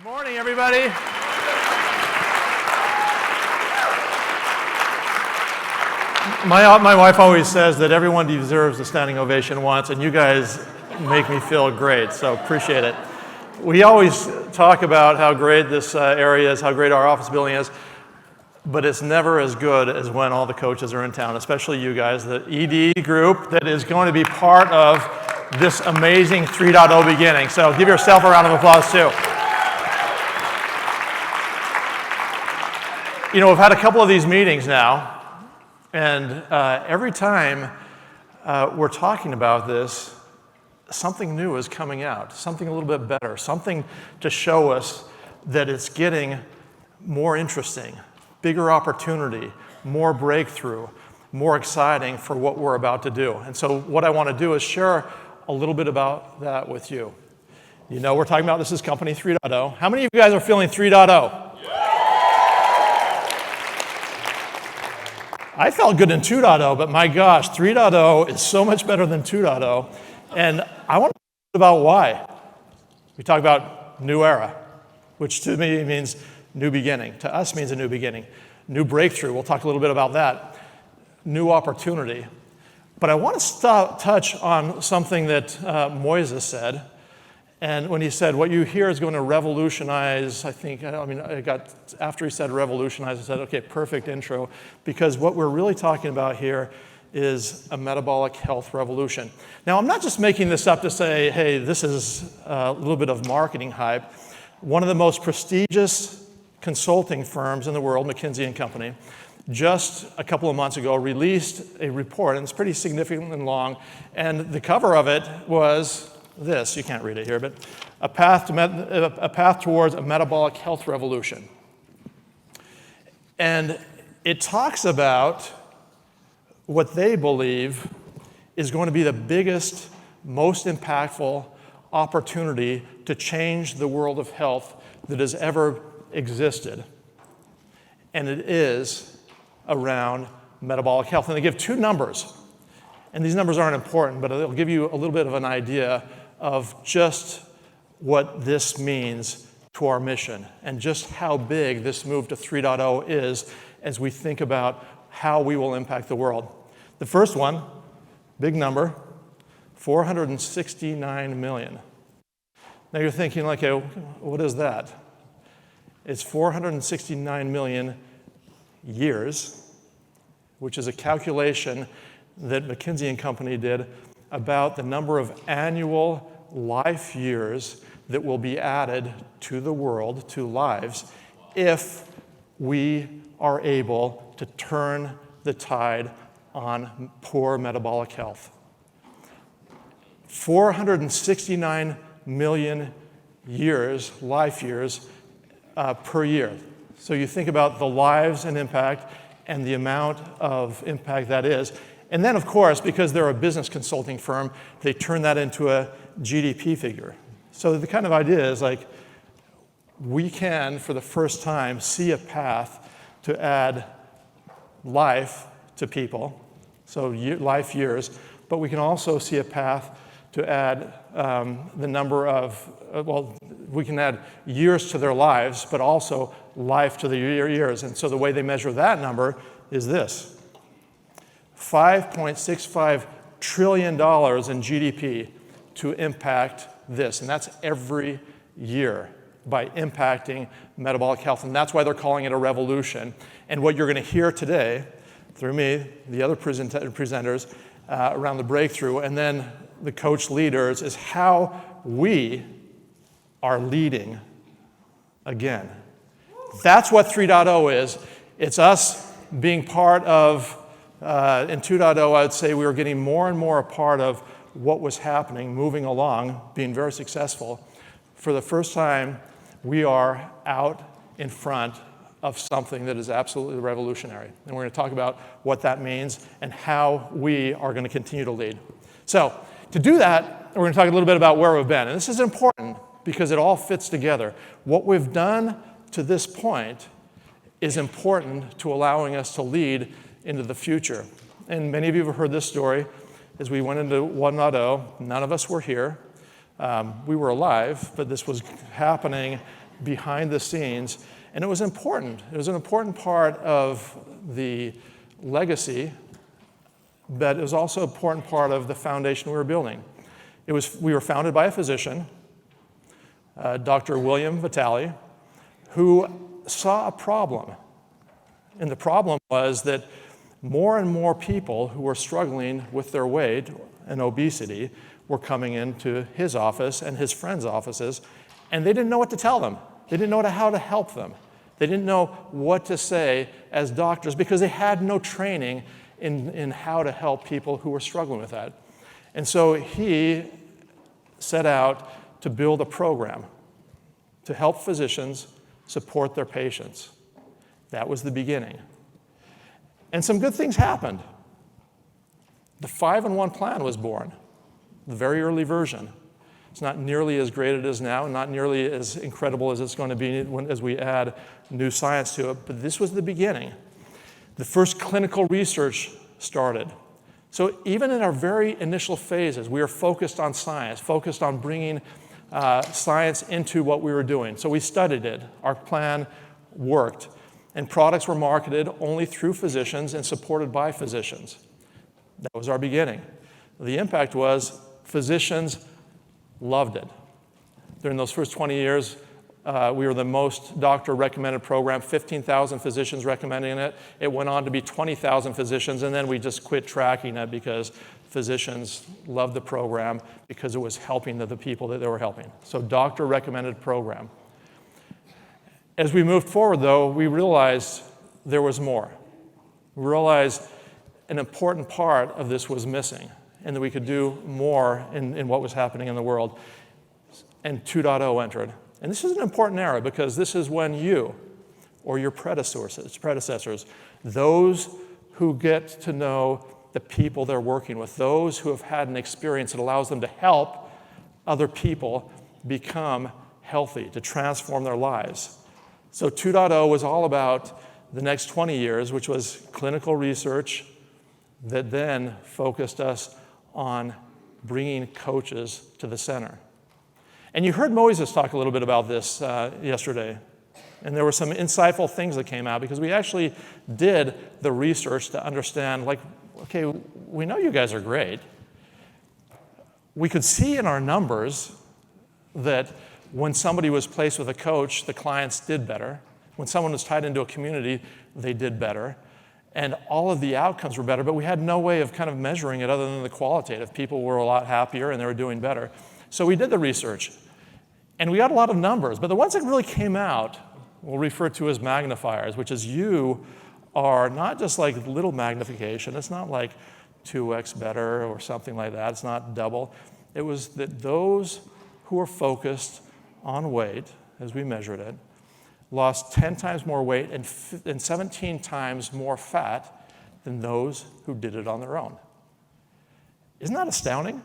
Good morning, everybody. My wife always says that everyone deserves a standing ovation once, and you guys make me feel great, so appreciate it. We always talk about how great this area is, how great our office building is, but it's never as good as when all the coaches are in town, especially you guys, the ED group that is going to be part of this amazing 3.0 beginning. So give yourself a round of applause, too. You know, we've had a couple of these meetings now, and every time we're talking about this, something new is coming out, something a little bit better, something to show us that it's getting more interesting, bigger opportunity, more breakthrough, more exciting for what we're about to do. And so what I want to do is share a little bit about that with you. You know, we're talking about this is Company 3.0. How many of you guys are feeling 3.0? I felt good in 2.0, but my gosh, 3.0 is so much better than 2.0. And I want to talk about why. We talk about new era, which to me means new beginning. To us means a new beginning. New breakthrough, we'll talk a little bit about that. New opportunity. But I want to touch on something that Moises said. And when he said, what you hear is going to revolutionize, after he said revolutionize, I said, okay, perfect intro, because what we're really talking about here is a metabolic health revolution. Now, I'm not just making this up to say, hey, this is a little bit of marketing hype. One of the most prestigious consulting firms in the world, McKinsey & Company, just a couple of months ago released a report, and it's pretty significant and long, and the cover of it was this, you can't read it here, but a path towards a metabolic health revolution. And it talks about what they believe is going to be the biggest, most impactful opportunity to change the world of health that has ever existed. And it is around metabolic health. And they give two numbers. And these numbers aren't important, but they'll give you a little bit of an idea of just what this means to our mission and just how big this move to 3.0 is as we think about how we will impact the world. The first one, big number, 469 million. Now you're thinking, like, okay, what is that? It's 469 million years, which is a calculation that McKinsey & Company did about the number of annual life years that will be added to the world, to lives, if we are able to turn the tide on poor metabolic health. 469 million years, life years, per year. So you think about the lives and impact and the amount of impact that is. And then, of course, because they're a business consulting firm, they turn that into a GDP figure. So the kind of idea is like, we can, for the first time, see a path to add life to people, so life years, but we can also see a path to add the number of, we can add years to their lives, but also life to the years. And so the way they measure that number is this. $5.65 trillion in GDP to impact this. And that's every year by impacting metabolic health. And that's why they're calling it a revolution. And what you're going to hear today through me, the other presenters around the breakthrough, and then the coach leaders is how we are leading again. That's what 3.0 is. It's us being part of in 2.0, I would say we were getting more and more a part of what was happening, moving along, being very successful. For the first time, we are out in front of something that is absolutely revolutionary. And we're going to talk about what that means and how we are going to continue to lead. So to do that, we're going to talk a little bit about where we've been. And this is important because it all fits together. What we've done to this point is important to allowing us to lead into the future. And many of you have heard this story. As we went into 1.0, none of us were here. We were alive, but this was happening behind the scenes, and it was important. It was an important part of the legacy, but it was also an important part of the foundation we were building. We were founded by a physician, Dr. William Vitale, who saw a problem. And the problem was that more and more people who were struggling with their weight and obesity were coming into his office and his friends' offices, and they didn't know what to tell them. They didn't know how to help them. They didn't know what to say as doctors because they had no training in how to help people who were struggling with that. And so he set out to build a program to help physicians support their patients. That was the beginning. And some good things happened. The 5-in-1 plan was born, the very early version. It's not nearly as great as it is now, not nearly as incredible as it's going to be as we add new science to it, but this was the beginning. The first clinical research started. So even in our very initial phases, we were focused on science, focused on bringing science into what we were doing. So we studied it. Our plan worked. And products were marketed only through physicians and supported by physicians. That was our beginning. The impact was physicians loved it. During those first 20 years, we were the most doctor-recommended program, 15,000 physicians recommending it. It went on to be 20,000 physicians, and then we just quit tracking it because physicians loved the program because it was helping the people that they were helping. So doctor-recommended program. As we moved forward, though, we realized there was more. We realized an important part of this was missing and that we could do more in what was happening in the world. And 2.0 entered. And this is an important era because this is when you or your predecessors, those who get to know the people they're working with, those who have had an experience that allows them to help other people become healthy, to transform their lives. So 2.0 was all about the next 20 years, which was clinical research that then focused us on bringing coaches to the center. And you heard Moses talk a little bit about this yesterday. And there were some insightful things that came out because we actually did the research to understand, like, okay, we know you guys are great. We could see in our numbers that when somebody was placed with a coach, the clients did better. When someone was tied into a community, they did better. And all of the outcomes were better, but we had no way of kind of measuring it other than the qualitative. People were a lot happier and they were doing better. So we did the research, and we got a lot of numbers. But the ones that really came out, we'll refer to as magnifiers, which is you are not just like little magnification. It's not like 2x better or something like that. It's not double. It was that those who are focused on weight, as we measured it, lost 10 times more weight and 17 times more fat than those who did it on their own. Isn't that astounding?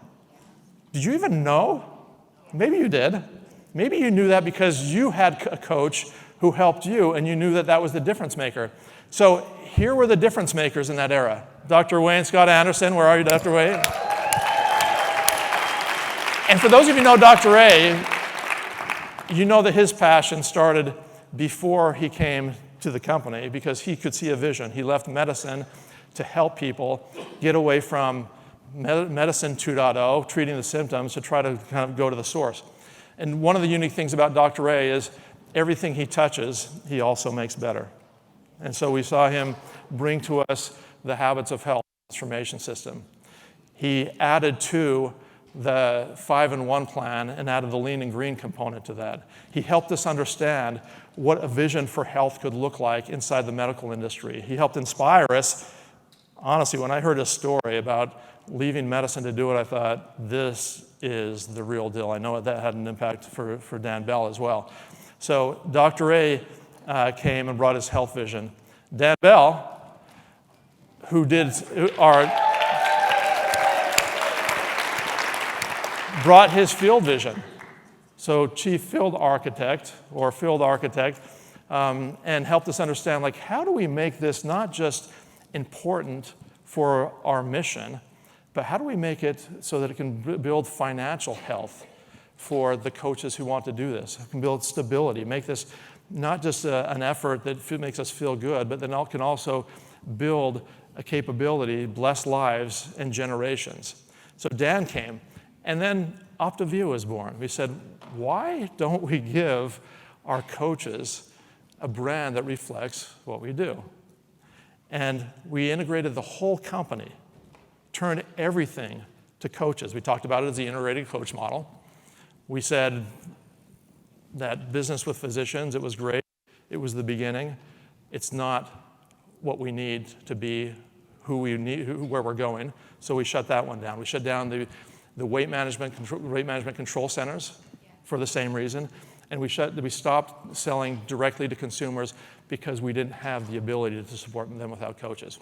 Did you even know? Maybe you did. Maybe you knew that because you had a coach who helped you and you knew that that was the difference maker. So here were the difference makers in that era. Dr. Wayne Scott Anderson, where are you, Dr. Wayne? And for those of you who know Dr. A, you know that his passion started before he came to the company because he could see a vision. He left medicine to help people get away from medicine 2.0, treating the symptoms, to try to kind of go to the source. And one of the unique things about Dr. A is everything he touches, he also makes better. And so we saw him bring to us the Habits of Health transformation system. He added to the 5-in-1 plan and added the lean and green component to that. He helped us understand what a vision for health could look like inside the medical industry. He helped inspire us. Honestly, when I heard his story about leaving medicine to do it, I thought, this is the real deal. I know that had an impact for Dan Bell as well. So Dr. A came and brought his health vision. Dan Bell, who did brought his field vision. So chief field architect, and helped us understand, like, how do we make this not just important for our mission, but how do we make it so that it can build financial health for the coaches who want to do this. It can build stability, make this not just an effort that makes us feel good, but then it can also build a capability, bless lives and generations. So Dan came, and then OptaVia was born. We said, why don't we give our coaches a brand that reflects what we do? And we integrated the whole company, turned everything to coaches. We talked about it as the integrated coach model. We said that business with physicians, it was great. It was the beginning. It's not what we need to be where we're going. So we shut that one down. We shut down the weight management control centers for the same reason. And we stopped selling directly to consumers because we didn't have the ability to support them without coaches.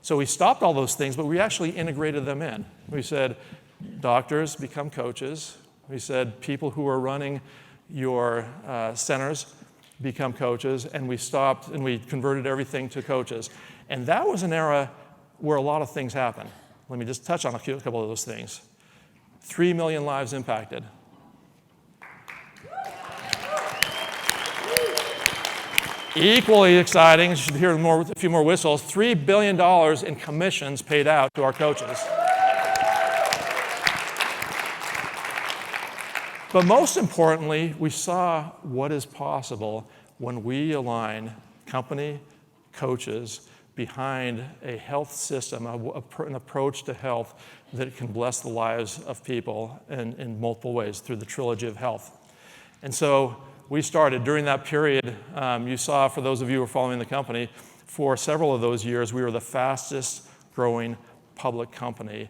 So we stopped all those things, but we actually integrated them in. We said, doctors become coaches. We said, people who are running your centers become coaches, and we stopped and we converted everything to coaches. And that was an era where a lot of things happened. Let me just touch on a couple of those things. 3 million lives impacted. Equally exciting, you should hear a few more whistles, $3 billion in commissions paid out to our coaches. But most importantly, we saw what is possible when we align company, coaches, behind a health system, an approach to health that can bless the lives of people in multiple ways through the trilogy of health. And so we started during that period. You saw, for those of you who are following the company, for several of those years, we were the fastest growing public company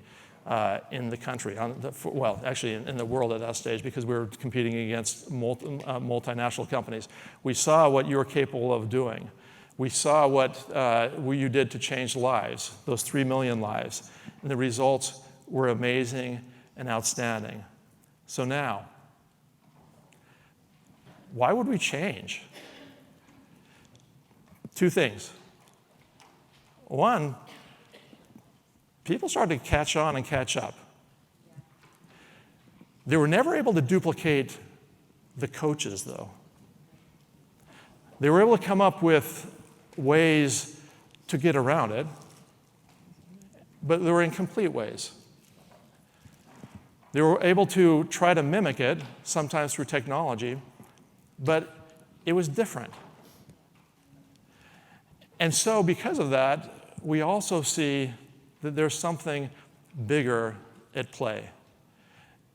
in the country, actually in the world at that stage, because we were competing against multinational companies. We saw what you were capable of doing. We saw what you did to change lives, those 3 million lives, and the results were amazing and outstanding. So now, why would we change? Two things. One, people started to catch on and catch up. They were never able to duplicate the coaches, though. They were able to come up with ways to get around it, but they were incomplete ways. They were able to try to mimic it, sometimes through technology, but it was different. And so because of that, we also see that there's something bigger at play.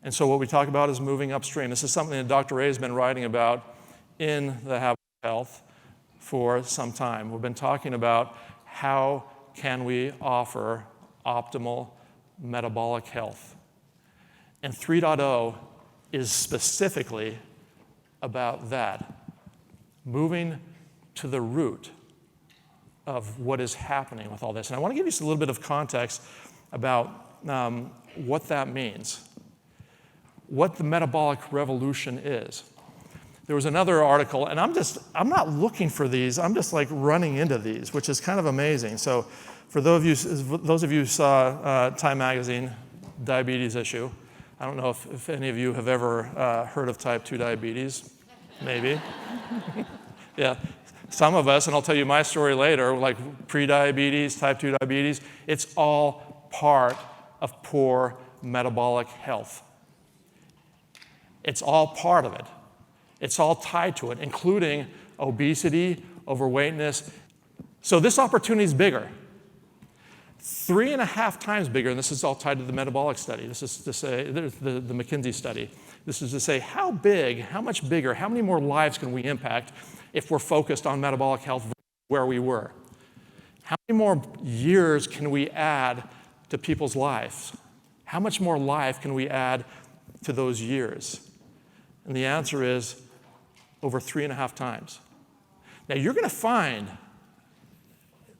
And so what we talk about is moving upstream. This is something that Dr. Ray has been writing about in the Habit of Health for some time. We've been talking about how can we offer optimal metabolic health. And 3.0 is specifically about that, moving to the root of what is happening with all this. And I want to give you a little bit of context about what that means, what the metabolic revolution is. There was another article, and I'm not looking for these, I'm just like running into these, which is kind of amazing. So for those of you who saw Time Magazine diabetes issue, I don't know if any of you have ever heard of type 2 diabetes, maybe. Yeah, some of us, and I'll tell you my story later, like pre-diabetes, type 2 diabetes, it's all part of poor metabolic health. It's all part of it. It's all tied to it, including obesity, overweightness. So this opportunity is bigger. 3.5 times bigger, and this is all tied to the metabolic study. This is to say, the McKinsey study. This is to say, how big, how much bigger, how many more lives can we impact if we're focused on metabolic health where we were? How many more years can we add to people's lives? How much more life can we add to those years? And the answer is over 3.5 times. Now you're going to find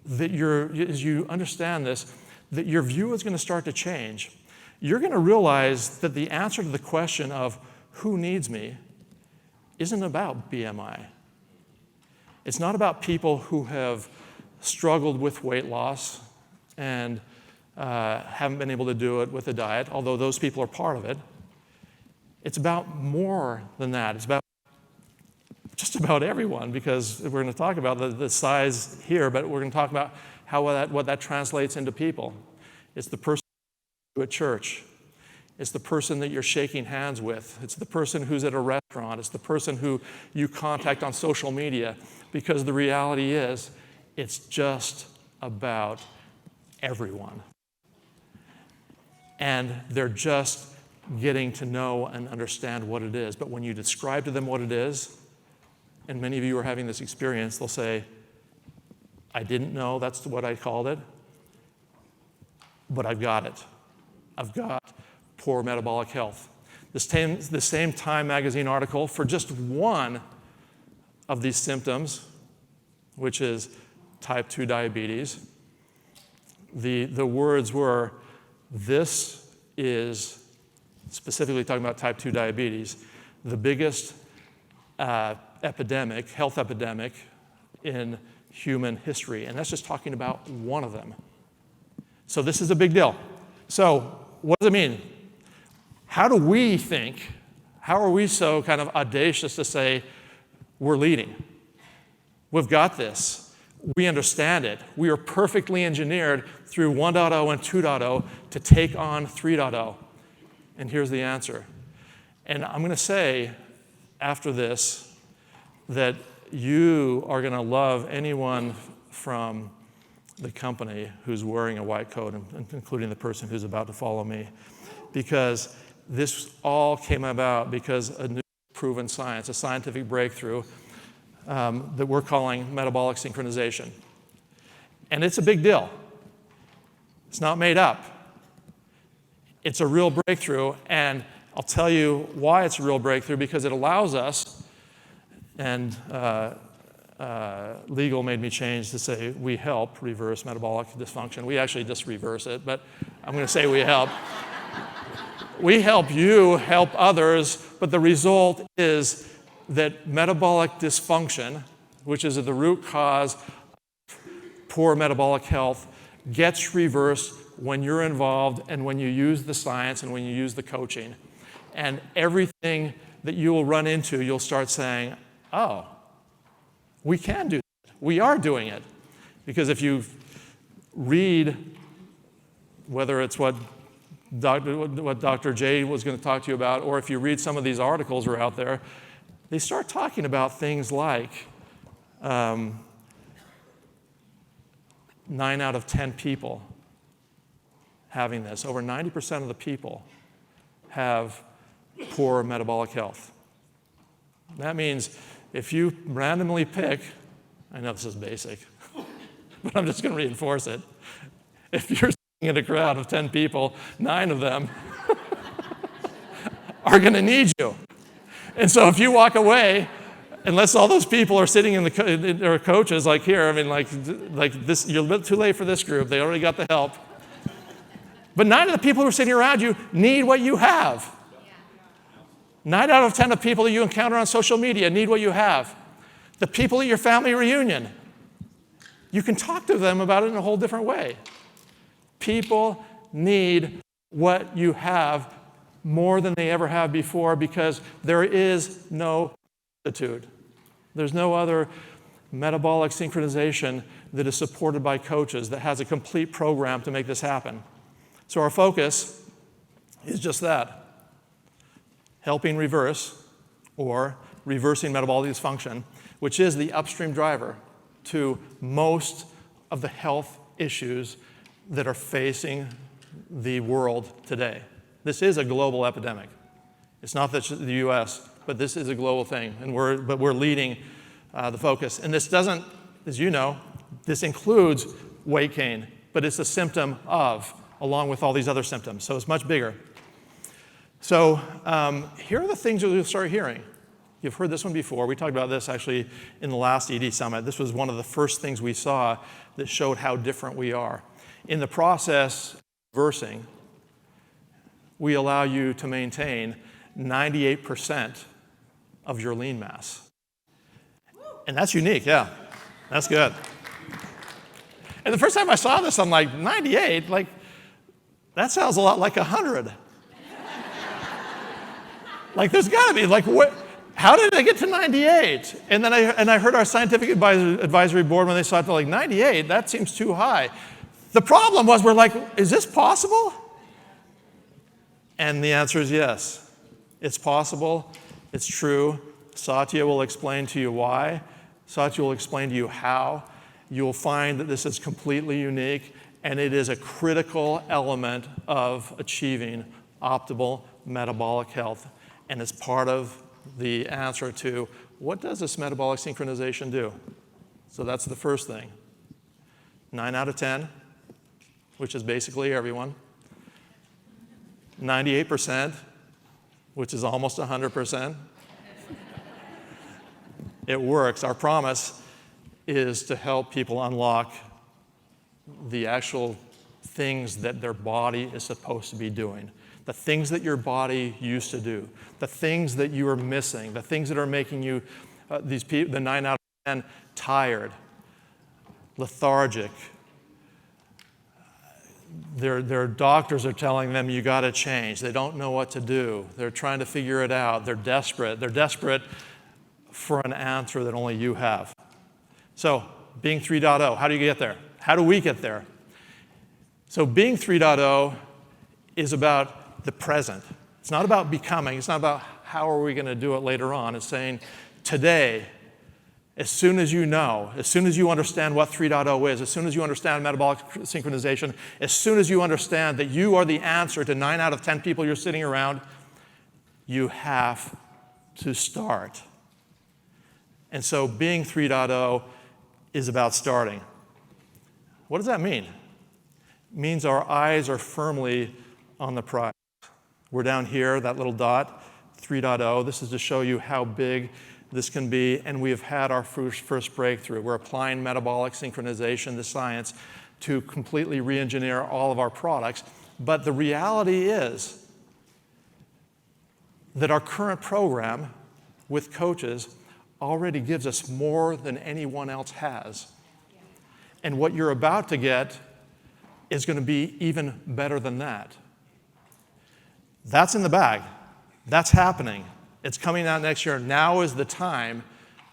that as you understand this, that your view is going to start to change. You're going to realize that the answer to the question of who needs me isn't about BMI. It's not about people who have struggled with weight loss and haven't been able to do it with a diet, although those people are part of it. It's about more than that. It's about just about everyone, because we're going to talk about the size here, but we're going to talk about what that translates into people. It's the person at church. It's the person that you're shaking hands with. It's the person who's at a restaurant. It's the person who you contact on social media, because the reality is it's just about everyone. And they're just getting to know and understand what it is. But when you describe to them what it is, and many of you are having this experience, they'll say, I didn't know that's what I called it, but I've got it. I've got poor metabolic health. The same Time magazine article for just one of these symptoms, which is type 2 diabetes, the words were, this is, specifically talking about type 2 diabetes, the biggest health epidemic in human history. And that's just talking about one of them. So this is a big deal. So what does it mean? How do we think? How are we so kind of audacious to say we're leading? We've got this. We understand it. We are perfectly engineered through 1.0 and 2.0 to take on 3.0. And here's the answer. And I'm going to say after this that you are going to love anyone from the company who's wearing a white coat, including the person who's about to follow me, because this all came about because a new proven science, a scientific breakthrough that we're calling metabolic synchronization. And it's a big deal. It's not made up. It's a real breakthrough, and I'll tell you why it's a real breakthrough, because it allows us, and legal made me change to say we help reverse metabolic dysfunction. We actually just reverse it, but I'm going to say we help. We help you help others, but the result is that metabolic dysfunction, which is the root cause of poor metabolic health, gets reversed when you're involved and when you use the science and when you use the coaching. And everything that you will run into, you'll start saying, oh, we can do that. We are doing it. Because if you read, whether it's what Dr. J was going to talk to you about, or if you read some of these articles that are out there, they start talking about things like 9 out of 10 people having this. Over 90% of the people have poor metabolic health. That means if you randomly pick, I know this is basic, but I'm just going to reinforce it. If you're sitting in a crowd of 10 people, 9 of them are going to need you. And so if you walk away, unless all those people are sitting in their coaches, like here, I mean, like this, you're a bit too late for this group. They already got the help. But 9 of the people who are sitting around you need what you have. 9 out of 10 of people that you encounter on social media need what you have. The people at your family reunion, you can talk to them about it in a whole different way. People need what you have more than they ever have before, because there is no substitute. There's no other metabolic synchronization that is supported by coaches that has a complete program to make this happen. So our focus is just that. Helping reverse, or reversing metabolic dysfunction, which is the upstream driver to most of the health issues that are facing the world today. This is a global epidemic. It's not the US, but this is a global thing, and we're leading the focus. And this doesn't, as you know, this includes weight gain, but it's a symptom of, along with all these other symptoms. So it's much bigger. So here are the things you'll start hearing. You've heard this one before. We talked about this actually in the last ED Summit. This was one of the first things we saw that showed how different we are. In the process of reversing, we allow you to maintain 98% of your lean mass. And that's unique, yeah. That's good. And the first time I saw this, I'm like, 98? Like, that sounds a lot like 100. Like, there's got to be, like, what? How did I get to 98? And then I heard our scientific advisory board when they saw it, they're like, 98? That seems too high. The problem was, we're like, is this possible? And the answer is yes. It's possible. It's true. Satya will explain to you why. Satya will explain to you how. You'll find that this is completely unique, and it is a critical element of achieving optimal metabolic health. And it's part of the answer to, what does this metabolic synchronization do? So that's the first thing. 9 out of 10, which is basically everyone. 98%, which is almost 100%. It works. Our promise is to help people unlock the actual things that their body is supposed to be doing. The things that your body used to do, the things that you are missing, the things that are making you, the 9 out of 10, tired, lethargic. Their doctors are telling them, you got to change. They don't know what to do. They're trying to figure it out. They're desperate. They're desperate for an answer that only you have. So, Being 3.0, how do you get there? How do we get there? So, Being 3.0 is about the present. It's not about becoming. It's not about how are we going to do it later on. It's saying today, as soon as you know, as soon as you understand what 3.0 is, as soon as you understand metabolic synchronization, as soon as you understand that you are the answer to 9 out of 10 people you're sitting around, you have to start. And so Being 3.0 is about starting. What does that mean? It means our eyes are firmly on the prize. We're down here, that little dot, 3.0. This is to show you how big this can be, and we have had our first breakthrough. We're applying metabolic synchronization, the science, to completely re-engineer all of our products. But the reality is that our current program with coaches already gives us more than anyone else has. And what you're about to get is going to be even better than that. That's in the bag. That's happening. It's coming out next year. Now is the time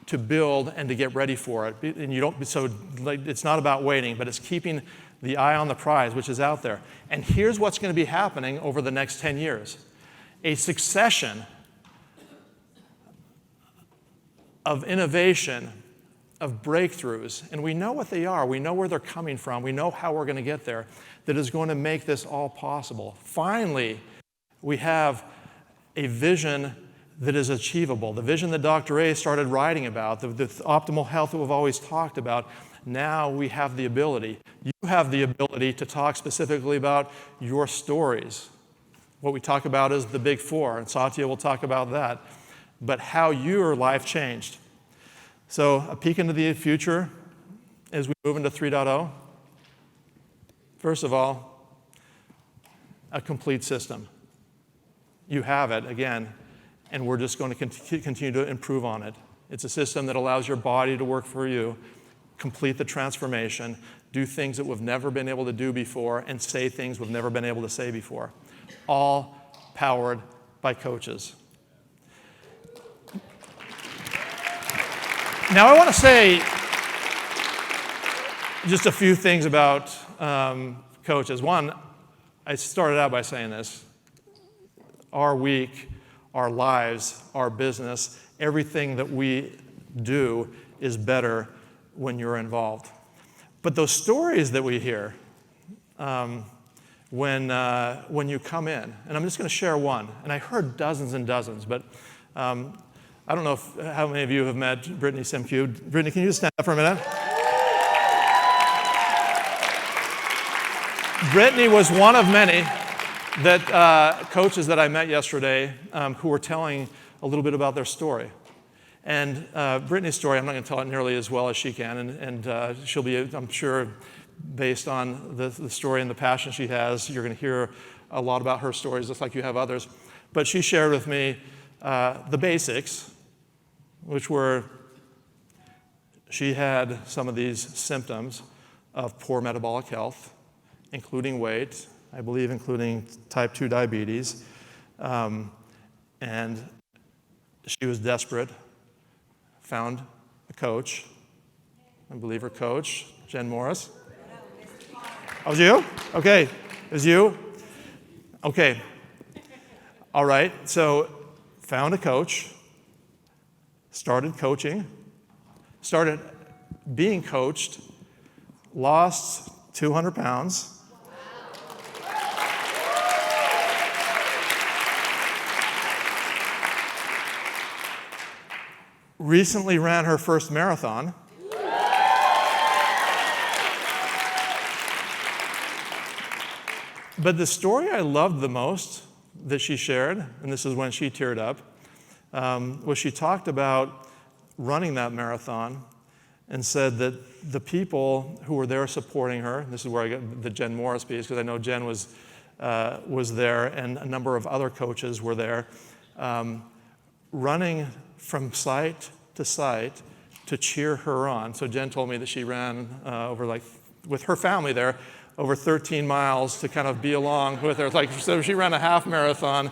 to build and to get ready for it. And you don't, so like, it's not about waiting, but it's keeping the eye on the prize, which is out there. And here's what's going to be happening over the next 10 years. A succession of innovation, of breakthroughs, and we know what they are. We know where they're coming from. We know how we're going to get there, that is going to make this all possible. Finally, we have a vision that is achievable, the vision that Dr. A started writing about, the optimal health that we've always talked about. Now we have the ability. You have the ability to talk specifically about your stories. What we talk about is the big four, and Satya will talk about that, but how your life changed. So a peek into the future as we move into 3.0. First of all, a complete system. You have it, again, and we're just going to continue to improve on it. It's a system that allows your body to work for you, complete the transformation, do things that we've never been able to do before, and say things we've never been able to say before. All powered by coaches. Now, I want to say just a few things about coaches. One, I started out by saying this. Our week, our lives, our business, everything that we do is better when you're involved. But those stories that we hear when you come in, and I'm just going to share one, and I heard dozens and dozens, but I don't know how many of you have met Brittany Simcue. Brittany, can you just stand up for a minute? Brittany was one of many that coaches that I met yesterday who were telling a little bit about their story. And Brittany's story, I'm not going to tell it nearly as well as she can, and she'll be, I'm sure, based on the story and the passion she has, you're going to hear a lot about her stories, just like you have others. But she shared with me the basics, which were she had some of these symptoms of poor metabolic health, including weight, I believe including type 2 diabetes. And she was desperate, found a coach, I believe her coach, Jen Morris. Oh, it was you? Okay, it was you? Okay, all right, so found a coach, started coaching, started being coached, lost 200 pounds. Recently ran her first marathon. But the story I loved the most that she shared, and this is when she teared up, was she talked about running that marathon and said that the people who were there supporting her, and this is where I got the Jen Morris piece, because I know Jen was there and a number of other coaches were there, running from site to site to cheer her on. So Jen told me that she ran with her family there, over 13 miles to kind of be along with her. So she ran a half marathon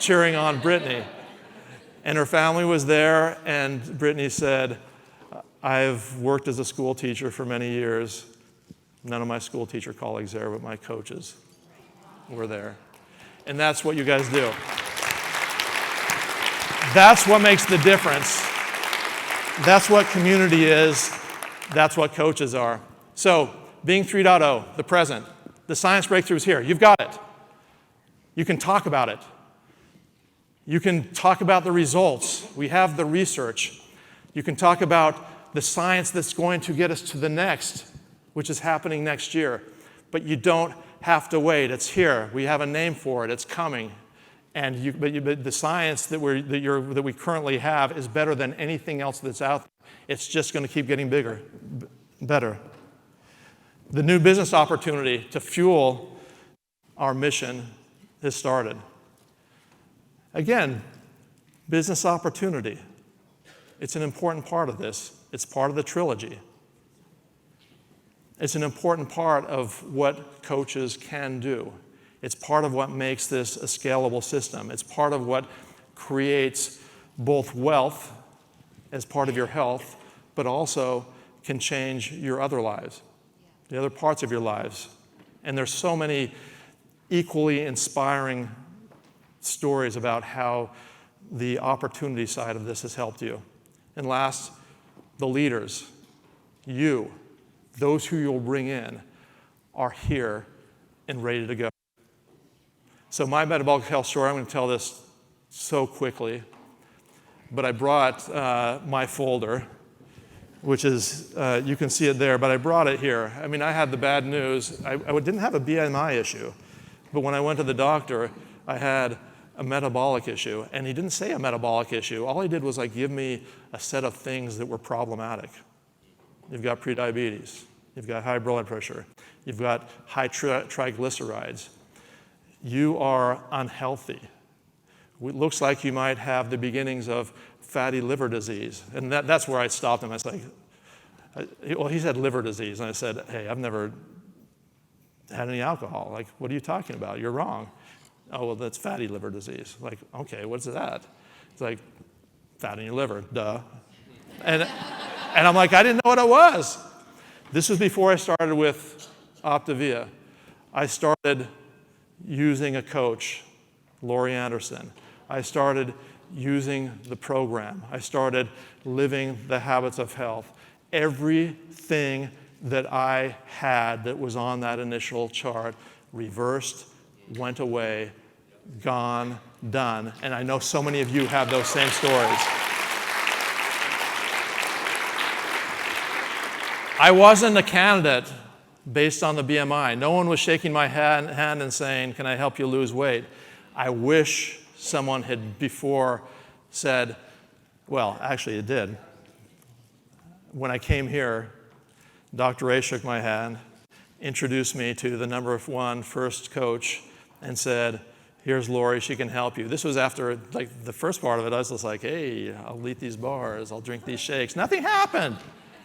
cheering on Brittany. And her family was there, and Brittany said, I've worked as a school teacher for many years. None of my school teacher colleagues there, but my coaches were there. And that's what you guys do. That's what makes the difference. That's what community is. That's what coaches are. So, Being 3.0, the present. The science breakthrough is here. You've got it. You can talk about it. You can talk about the results. We have the research. You can talk about the science that's going to get us to the next, which is happening next year. But you don't have to wait. It's here. We have a name for it. It's coming. But the science that we currently have is better than anything else that's out there. It's just going to keep getting bigger, better. The new business opportunity to fuel our mission has started. Again, business opportunity. It's an important part of this. It's part of the trilogy. It's an important part of what coaches can do. It's part of what makes this a scalable system. It's part of what creates both wealth as part of your health, but also can change your other lives, the other parts of your lives. And there's so many equally inspiring stories about how the opportunity side of this has helped you. And last, the leaders, you, those who you'll bring in, are here and ready to go. So my metabolic health story, I'm going to tell this so quickly, but I brought my folder, which is, you can see it there, but I brought it here. I mean, I had the bad news. I didn't have a BMI issue, but when I went to the doctor, I had a metabolic issue, and he didn't say a metabolic issue. All he did was give me a set of things that were problematic. You've got prediabetes. You've got high blood pressure. You've got high triglycerides. You are unhealthy. It looks like you might have the beginnings of fatty liver disease. And that's where I stopped him. I was like, well, he said liver disease. And I said, hey, I've never had any alcohol. Like, what are you talking about? You're wrong. Oh, well, that's fatty liver disease. Like, okay, what's that? It's like, fat in your liver, duh. And I'm like, I didn't know what it was. This was before I started with Optavia. I started using a coach, Laurie Anderson. I started using the program. I started living the habits of health. Everything that I had that was on that initial chart reversed, went away, gone, done. And I know so many of you have those same stories. I wasn't a candidate based on the BMI. No one was shaking my hand and saying, can I help you lose weight? I wish someone had before said, well, actually it did. When I came here, Dr. Ray shook my hand, introduced me to the number one first coach, and said, here's Laurie, she can help you. This was after the first part of it. I was just like, hey, I'll eat these bars, I'll drink these shakes. Nothing happened.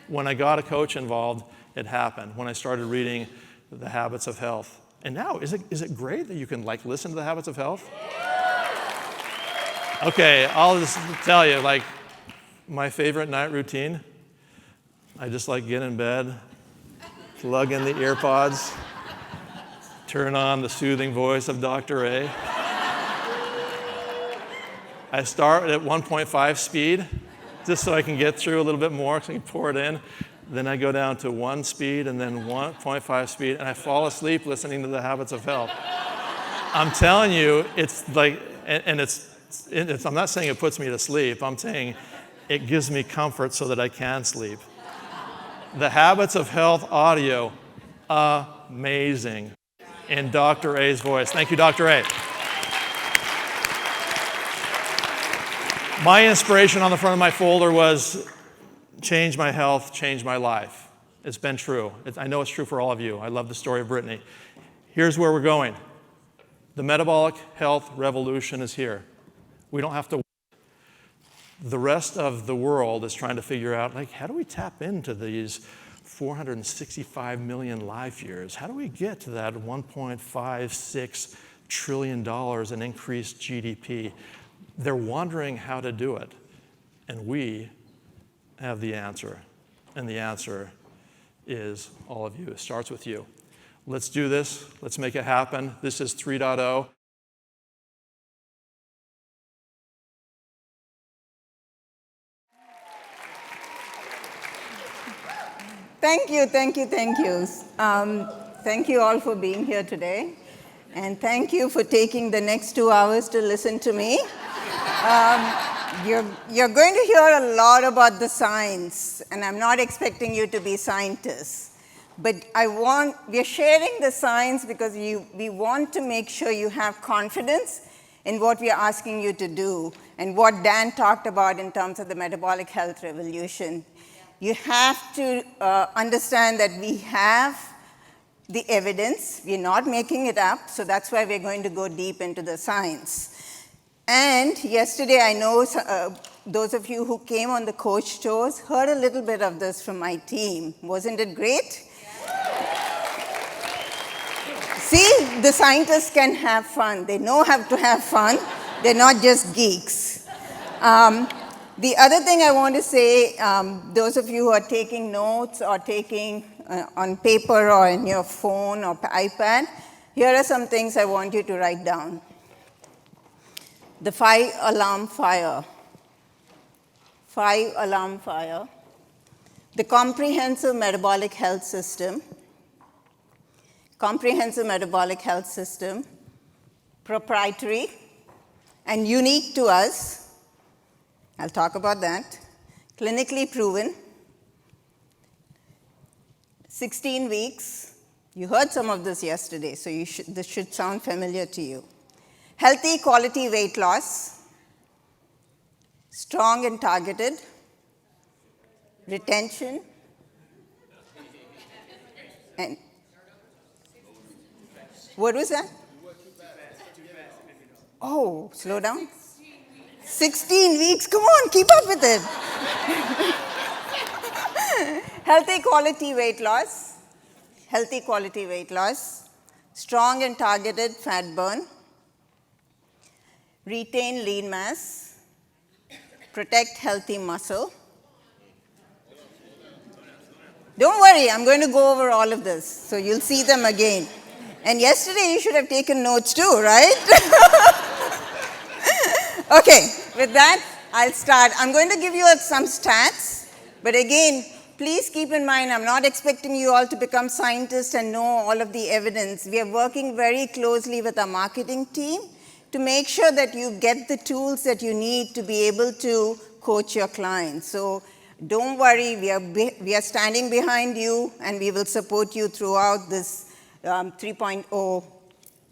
When I got a coach involved, it happened. When I started reading The Habits of Health. And now, is it great that you can listen to The Habits of Health? Okay, I'll just tell you, like, my favorite night routine, I just like get in bed, plug in the ear pods, turn on the soothing voice of Dr. A. I start at 1.5 speed, just so I can get through a little bit more, so I can pour it in. Then I go down to 1 speed and then 1.5 speed, and I fall asleep listening to The Habits of Health. I'm telling you, it's like, and I'm not saying it puts me to sleep. I'm saying it gives me comfort so that I can sleep. The Habits of Health audio, amazing. In Dr. A's voice. Thank you, Dr. A. My inspiration on the front of my folder was change my health, change my life. It's been true. I know it's true for all of you. I love the story of Brittany. Here's where we're going. The metabolic health revolution is here. We don't have to wait. The rest of the world is trying to figure out, like, how do we tap into these 465 million life years? How do we get to that $1.56 trillion in increased GDP? They're wondering how to do it. And we have the answer. And the answer is all of you. It starts with you. Let's do this. Let's make it happen. This is 3.0. Thank you. Thank you all for being here today. And thank you for taking the next 2 hours to listen to me. You're going to hear a lot about the science, and I'm not expecting you to be scientists. But we're sharing the science because we want to make sure you have confidence in what we are asking you to do and what Dan talked about in terms of the metabolic health revolution. You have to understand that we have the evidence. We're not making it up, so that's why we're going to go deep into the science. And yesterday, I know those of you who came on the coach tours heard a little bit of this from my team. Wasn't it great? See, the scientists can have fun. They know how to have fun. They're not just geeks. The other thing I want to say, those of you who are taking notes or taking on paper or in your phone or iPad, here are some things I want you to write down. The 5-alarm fire. 5-alarm fire. The comprehensive metabolic health system. Comprehensive metabolic health system, proprietary and unique to us. I'll talk about that. Clinically proven. 16 weeks. You heard some of this yesterday, so this should sound familiar to you. Healthy quality weight loss. Strong and targeted. Retention. And what was that? Oh, slow down. 16 weeks. Come on, keep up with it. Healthy quality weight loss. Healthy quality weight loss. Strong and targeted fat burn. Retain lean mass. Protect healthy muscle. Don't worry, I'm going to go over all of this, so you'll see them again. And yesterday, you should have taken notes too, right? Okay, with that, I'll start. I'm going to give you some stats, but again, please keep in mind, I'm not expecting you all to become scientists and know all of the evidence. We are working very closely with our marketing team to make sure that you get the tools that you need to be able to coach your clients. So don't worry, we are standing behind you, and we will support you throughout this 3.0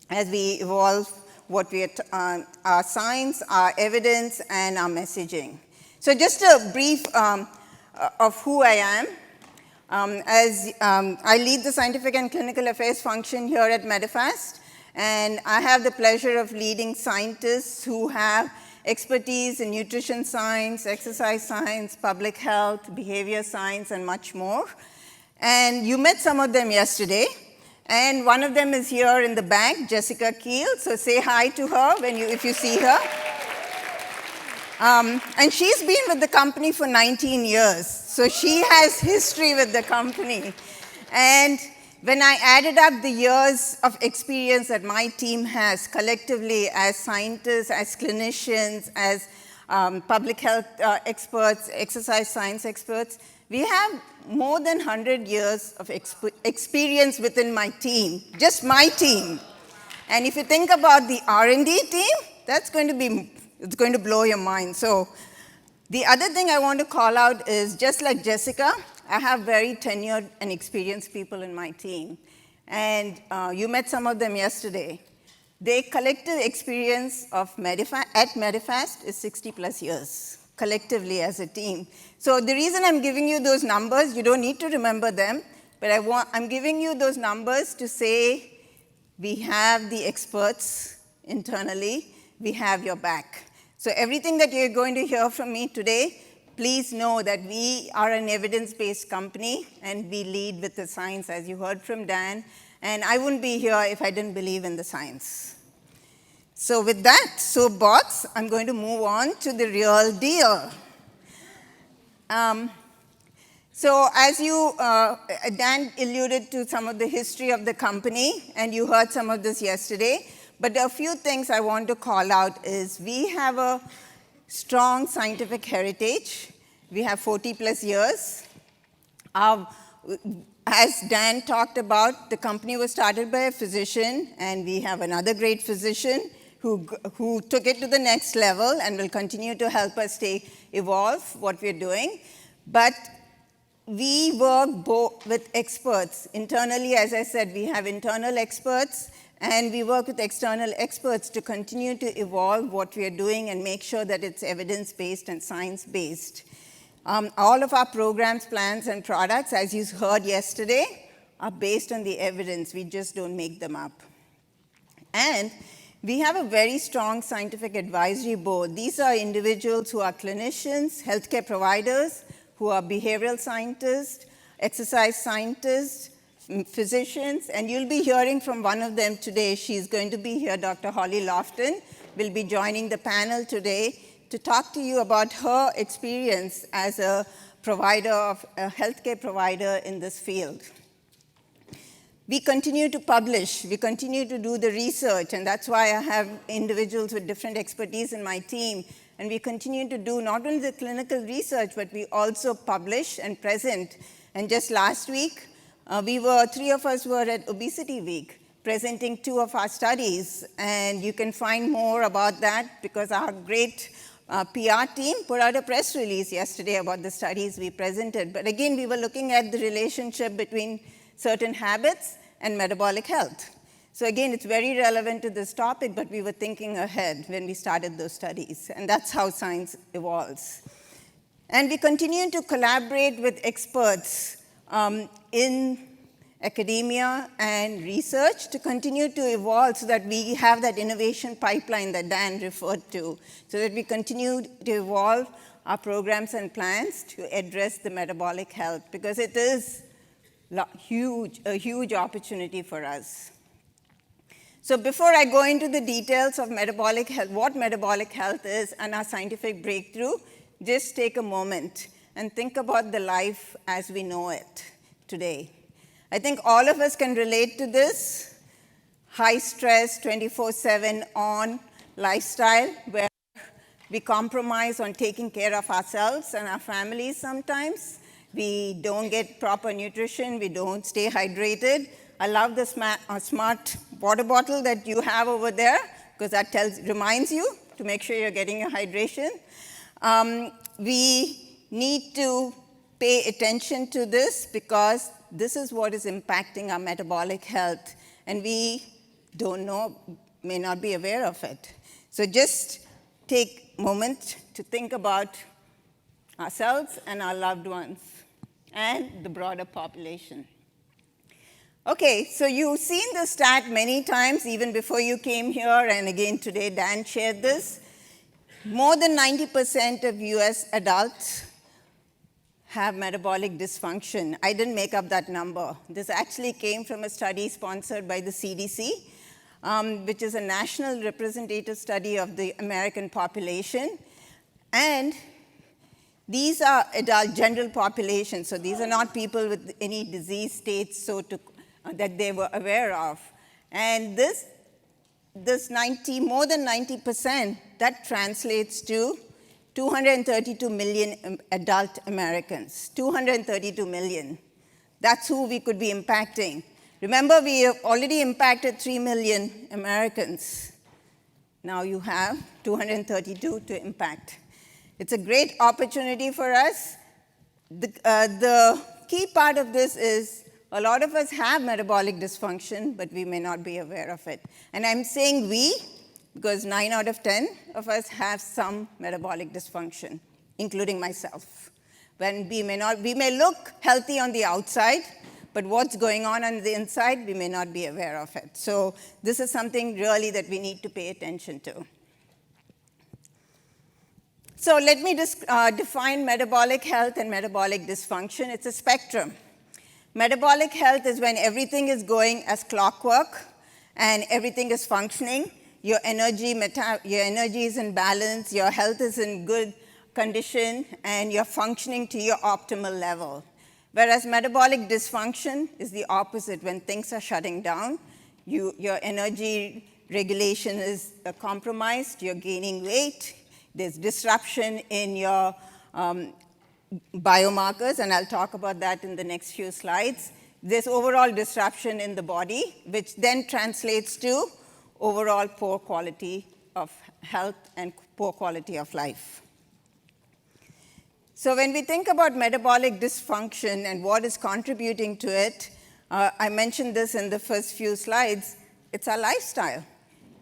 as we evolve what our science, our evidence, and our messaging. So just a brief of who I am. I lead the scientific and clinical affairs function here at Medifast, and I have the pleasure of leading scientists who have expertise in nutrition science, exercise science, public health, behavior science, and much more. And you met some of them yesterday. And one of them is here in the back, Jessica Keel. So say hi to her if you see her. And she's been with the company for 19 years, so she has history with the company. And when I added up the years of experience that my team has collectively as scientists, as clinicians, as public health experts, exercise science experts, we have more than 100 years of experience within my team, just my team. And if you think about the R&D team, that's going to be, it's going to blow your mind. So the other thing I want to call out is, just like Jessica, I have very tenured and experienced people in my team. And you met some of them yesterday. Their collective experience of at Medifast is 60 plus years, collectively as a team. So the reason I'm giving you those numbers, you don't need to remember them, but I'm giving you those numbers to say we have the experts internally, we have your back. So everything that you're going to hear from me today, please know that we are an evidence-based company and we lead with the science, as you heard from Dan, and I wouldn't be here if I didn't believe in the science. So with that soapbox, I'm going to move on to the real deal. So as Dan alluded to some of the history of the company, and you heard some of this yesterday, but a few things I want to call out is we have a strong scientific heritage. We have 40 plus years. As Dan talked about, the company was started by a physician, and we have another great physician who took it to the next level and will continue to help us evolve what we're doing. But we work with experts. Internally, as I said, we have internal experts, and we work with external experts to continue to evolve what we are doing and make sure that it's evidence-based and science-based. All of our programs, plans, and products, as you heard yesterday, are based on the evidence. We just don't make them up. And we have a very strong scientific advisory board. These are individuals who are clinicians, healthcare providers, who are behavioral scientists, exercise scientists, physicians, and you'll be hearing from one of them today. She's going to be here, Dr. Holly Lofton, will be joining the panel today to talk to you about her experience as a healthcare provider in this field. We continue to publish, we continue to do the research, and that's why I have individuals with different expertise in my team. And we continue to do not only the clinical research, but we also publish and present. And just last week, three of us were at Obesity Week, presenting 2 of our studies. And you can find more about that because our great PR team put out a press release yesterday about the studies we presented. But again, we were looking at the relationship between certain habits and metabolic health. So again, it's very relevant to this topic, but we were thinking ahead when we started those studies, and that's how science evolves. And we continue to collaborate with experts in academia and research to continue to evolve so that we have that innovation pipeline that Dan referred to, so that we continue to evolve our programs and plans to address the metabolic health, because it is a huge opportunity for us. So before I go into the details of metabolic health, what metabolic health is and our scientific breakthrough, just take a moment and think about the life as we know it today. I think all of us can relate to this high stress, 24/7 on lifestyle where we compromise on taking care of ourselves and our families sometimes. We don't get proper nutrition, we don't stay hydrated. I love the smart water bottle that you have over there, because that reminds you to make sure you're getting your hydration. We need to pay attention to this because this is what is impacting our metabolic health, and we don't know, may not be aware of it. So just take a moment to think about ourselves and our loved ones and the broader population. Okay, so you've seen this stat many times, even before you came here, and again today Dan shared this. More than 90% of US adults have metabolic dysfunction. I didn't make up that number. This actually came from a study sponsored by the CDC, which is a national representative study of the American population. And these are adult general population, so these are not people with any disease states that they were aware of. And this more than 90%, that translates to 232 million adult Americans, 232 million. That's who we could be impacting. Remember, we have already impacted 3 million Americans. Now you have 232 to impact. It's a great opportunity for us. The key part of this is a lot of us have metabolic dysfunction, but we may not be aware of it. And I'm saying we, because 9 out of 10 of us have some metabolic dysfunction, including myself. When we may look healthy on the outside, but what's going on the inside, we may not be aware of it. So this is something really that we need to pay attention to. So let me just define metabolic health and metabolic dysfunction. It's a spectrum. Metabolic health is when everything is going as clockwork and everything is functioning. Your energy is in balance, your health is in good condition, and you're functioning to your optimal level. Whereas metabolic dysfunction is the opposite. When things are shutting down, your energy regulation is compromised, you're gaining weight, there's disruption in your biomarkers, and I'll talk about that in the next few slides. There's overall disruption in the body, which then translates to overall poor quality of health and poor quality of life. So when we think about metabolic dysfunction and what is contributing to it, I mentioned this in the first few slides, it's our lifestyle.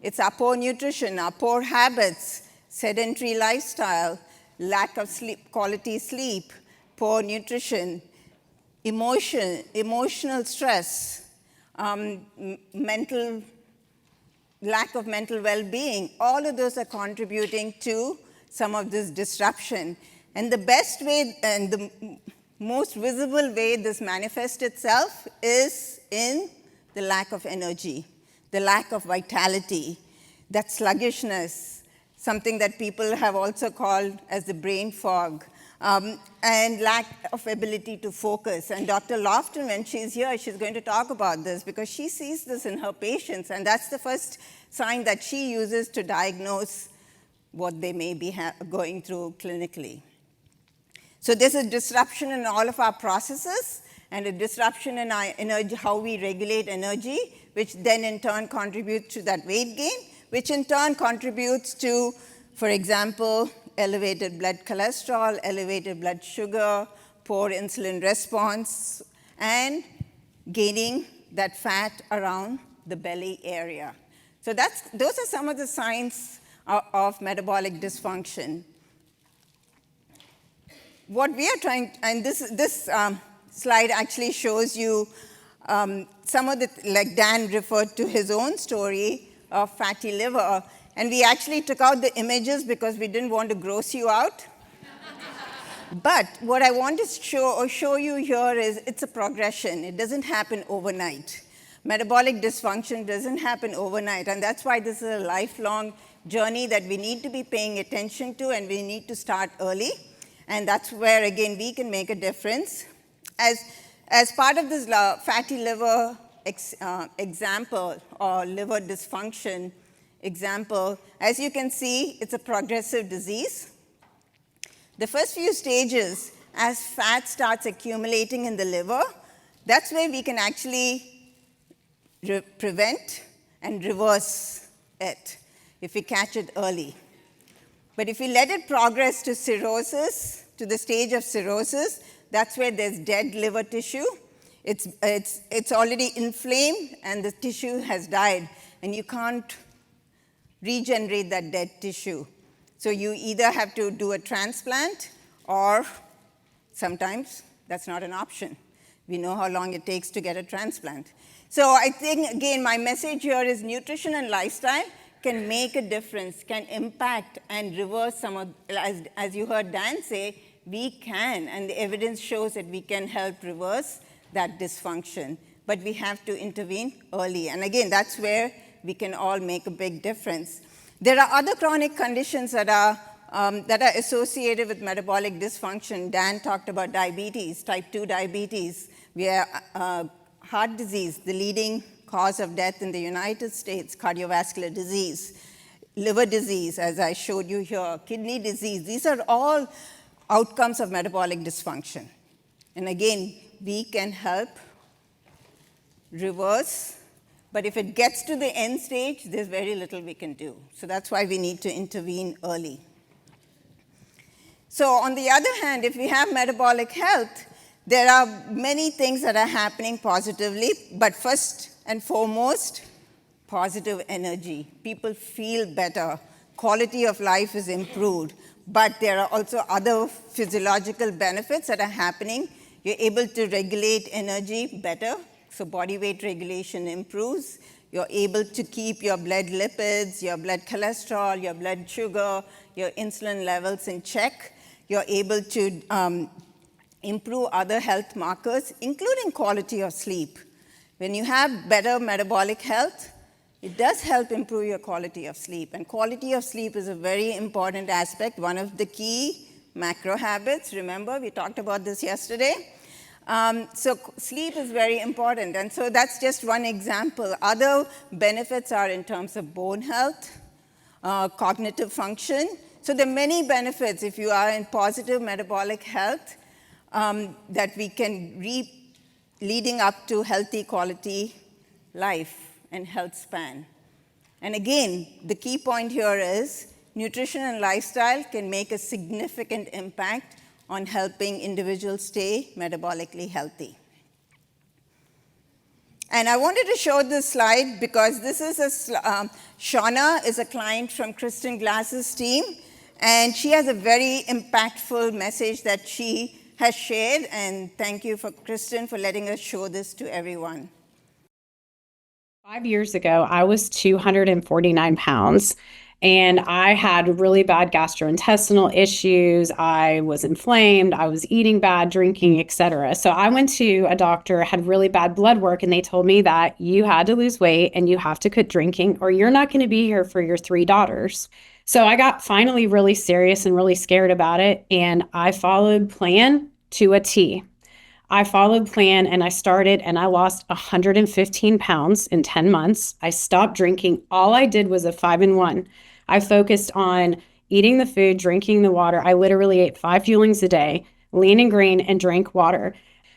It's our poor nutrition, our poor habits, sedentary lifestyle, lack of quality sleep, poor nutrition, emotional stress, lack of mental well-being. All of those are contributing to some of this disruption. And the best way and the most visible way this manifests itself is in the lack of energy, the lack of vitality, that sluggishness, something that people have also called as the brain fog, and lack of ability to focus. And Dr. Lofton, when she's here, she's going to talk about this because she sees this in her patients, and that's the first sign that she uses to diagnose what they may be going through clinically. So there's a disruption in all of our processes and a disruption in our energy, how we regulate energy, which then in turn contributes to that weight gain, which in turn contributes to, for example, elevated blood cholesterol, elevated blood sugar, poor insulin response, and gaining that fat around the belly area. So those are some of the signs of metabolic dysfunction. What we are trying, and this slide actually shows you some of the, like Dan referred to his own story of fatty liver, and we actually took out the images because we didn't want to gross you out. But what I want to show you here is it's a progression. It doesn't happen overnight. Metabolic dysfunction doesn't happen overnight, and that's why this is a lifelong journey that we need to be paying attention to, and we need to start early. And that's where, again, we can make a difference. As part of this fatty liver example, or liver dysfunction example, as you can see, it's a progressive disease. The first few stages, as fat starts accumulating in the liver, that's where we can actually prevent and reverse it if we catch it early. But if we let it progress to cirrhosis, to the stage of cirrhosis, that's where there's dead liver tissue. It's already inflamed and the tissue has died, and you can't regenerate that dead tissue. So you either have to do a transplant, or sometimes that's not an option. We know how long it takes to get a transplant. So I think, again, my message here is nutrition and lifestyle can make a difference, can impact and reverse some of, as you heard Dan say, we can, and the evidence shows that we can help reverse that dysfunction. But we have to intervene early. And again, that's where we can all make a big difference. There are other chronic conditions that are that are associated with metabolic dysfunction. Dan talked about diabetes, type 2 diabetes, where heart disease, the leading cause of death in the United States, cardiovascular disease, liver disease, as I showed you here, kidney disease. These are all outcomes of metabolic dysfunction. And again, we can help reverse, but if it gets to the end stage, there's very little we can do. So that's why we need to intervene early. So on the other hand, if we have metabolic health, there are many things that are happening positively, but first and foremost, positive energy. People feel better. Quality of life is improved, but there are also other physiological benefits that are happening. You're able to regulate energy better, so body weight regulation improves. You're able to keep your blood lipids, your blood cholesterol, your blood sugar, your insulin levels in check. You're able to improve other health markers, including quality of sleep. When you have better metabolic health, it does help improve your quality of sleep. And quality of sleep is a very important aspect, one of the key macro habits. Remember, we talked about this yesterday. So sleep is very important. And so that's just one example. Other benefits are in terms of bone health, cognitive function. So there are many benefits if you are in positive metabolic health that we can reap leading up to healthy quality life and health span. And again, the key point here is nutrition and lifestyle can make a significant impact on helping individuals stay metabolically healthy. And I wanted to show this slide because this is Shauna is a client from Kristen Glass's team, and she has a very impactful message that she has shared, and thank you for Kristen for letting us show this to everyone. 5 years ago, I was 249 pounds and I had really bad gastrointestinal issues. I was inflamed, I was eating bad, drinking, etc. So I went to a doctor, had really bad blood work, and they told me that you had to lose weight and you have to quit drinking or you're not going to be here for your 3 daughters. So I got finally really serious and really scared about it, and I followed plan to a T. I followed plan and I started and I lost 115 pounds in 10 months. I stopped drinking. All I did was a 5-in-1. I focused on eating the food, drinking the water. I literally ate 5 fuelings a day, lean and green, and drank water.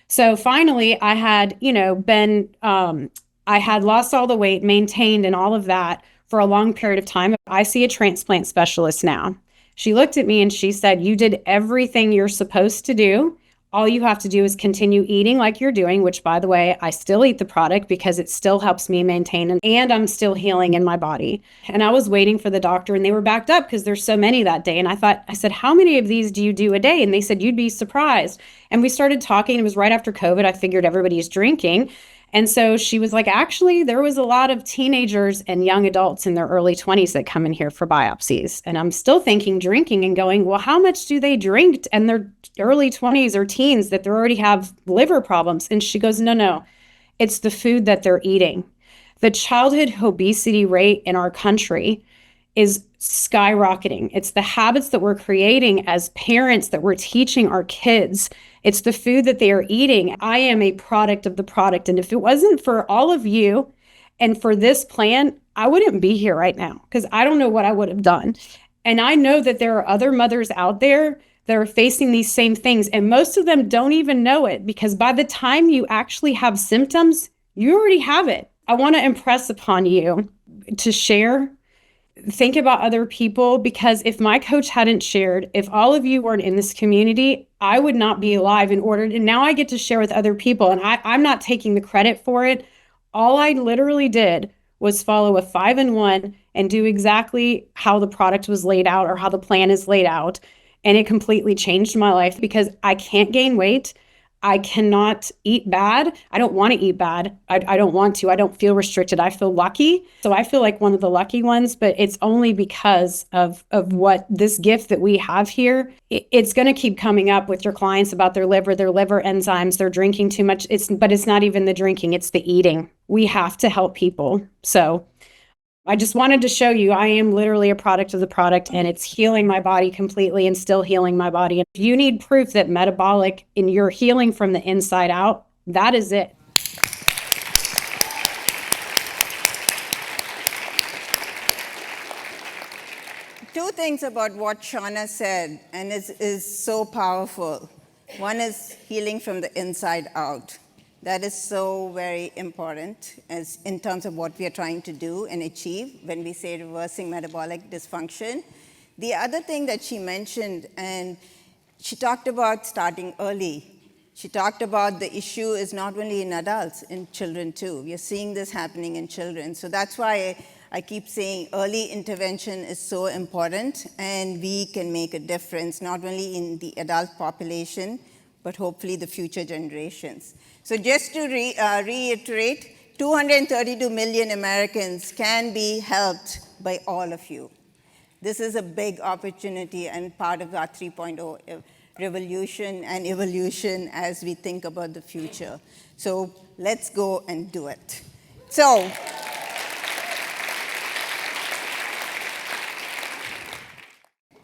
So finally I had, I had lost all the weight, maintained and all of that for a long period of time. I see a transplant specialist now. She looked at me and she said, "You did everything you're supposed to do. All you have to do is continue eating like you're doing," which, by the way, I still eat the product because it still helps me maintain and I'm still healing in my body. And I was waiting for the doctor and they were backed up because there's so many that day. And I said, "How many of these do you do a day?" And they said, "You'd be surprised." And we started talking. It was right after COVID. I figured everybody's drinking. And so she was like, "Actually, there was a lot of teenagers and young adults in their early 20s that come in here for biopsies." And I'm still thinking drinking and going, well, how much do they drink in their early 20s or teens that they already have liver problems? And she goes, no, it's the food that they're eating. The childhood obesity rate in our country is skyrocketing. It's the habits that we're creating as parents that we're teaching our kids. It's the food that they are eating. I am a product of the product. And if it wasn't for all of you and for this plan, I wouldn't be here right now because I don't know what I would have done. And I know that there are other mothers out there that are facing these same things. And most of them don't even know it because by the time you actually have symptoms, you already have it. I want to impress upon you to share. Think about other people, because if my coach hadn't shared, if all of you weren't in this community, I would not be alive and now I get to share with other people, and I'm not taking the credit for it. All I literally did was follow a 5-in-1 and do exactly how the product was laid out or how the plan is laid out. And it completely changed my life because I can't gain weight. I cannot eat bad. I don't want to eat bad. I don't want to. I don't feel restricted. I feel lucky. So I feel like one of the lucky ones, but it's only because of what this gift that we have here. It's going to keep coming up with your clients about their liver enzymes, they're drinking too much. But it's not even the drinking, it's the eating. We have to help people. So I just wanted to show you I am literally a product of the product, and it's healing my body completely and still healing my body. If you need proof that metabolic and you're healing from the inside out, that is it. Two things about what Shauna said, and is so powerful. One is healing from the inside out. That is so very important as in terms of what we are trying to do and achieve when we say reversing metabolic dysfunction. The other thing that she mentioned, and she talked about starting early. She talked about the issue is not only in adults, in children too. We are seeing this happening in children. So that's why I keep saying early intervention is so important, and we can make a difference not only in the adult population, but hopefully the future generations. So just to reiterate, 232 million Americans can be helped by all of you. This is a big opportunity and part of our 3.0 revolution and evolution as we think about the future. So let's go and do it. So,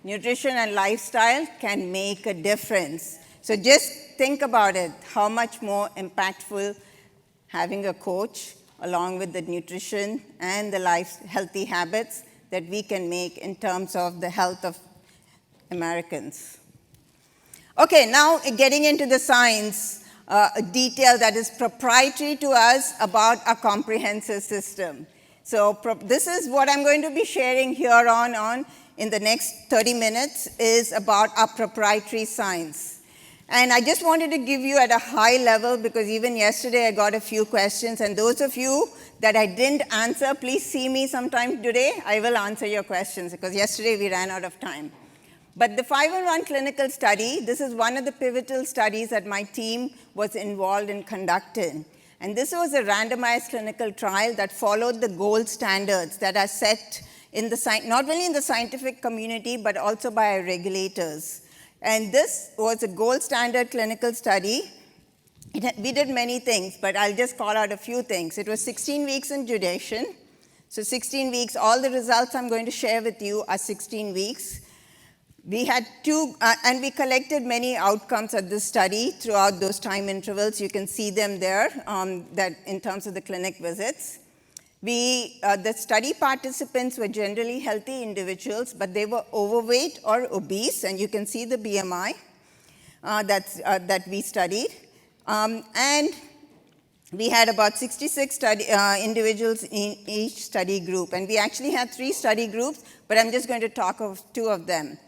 nutrition and lifestyle can make a difference. So just think about it, how much more impactful having a coach along with the nutrition and the healthy habits that we can make in terms of the health of Americans. Okay, now getting into the science, a detail that is proprietary to us about our comprehensive system. So this is what I'm going to be sharing here on in the next 30 minutes is about our proprietary science. And I just wanted to give you at a high level because even yesterday I got a few questions, and those of you that I didn't answer, please see me sometime today. I will answer your questions because yesterday we ran out of time. But the 5-in-1 clinical study, this is one of the pivotal studies that my team was involved in conducting. And this was a randomized clinical trial that followed the gold standards that are set in the not only in the scientific community, but also by our regulators. And this was a gold standard clinical study. We did many things, but I'll just call out a few things. It was 16 weeks in duration. So 16 weeks, all the results I'm going to share with you are 16 weeks. We had and we collected many outcomes at this study throughout those time intervals. You can see them there that in terms of the clinic visits. The study participants were generally healthy individuals, but they were overweight or obese, and you can see the BMI that we studied. And we had about 66 individuals in each study group, and we actually had 3 study groups, but I'm just going to talk of 2 of them.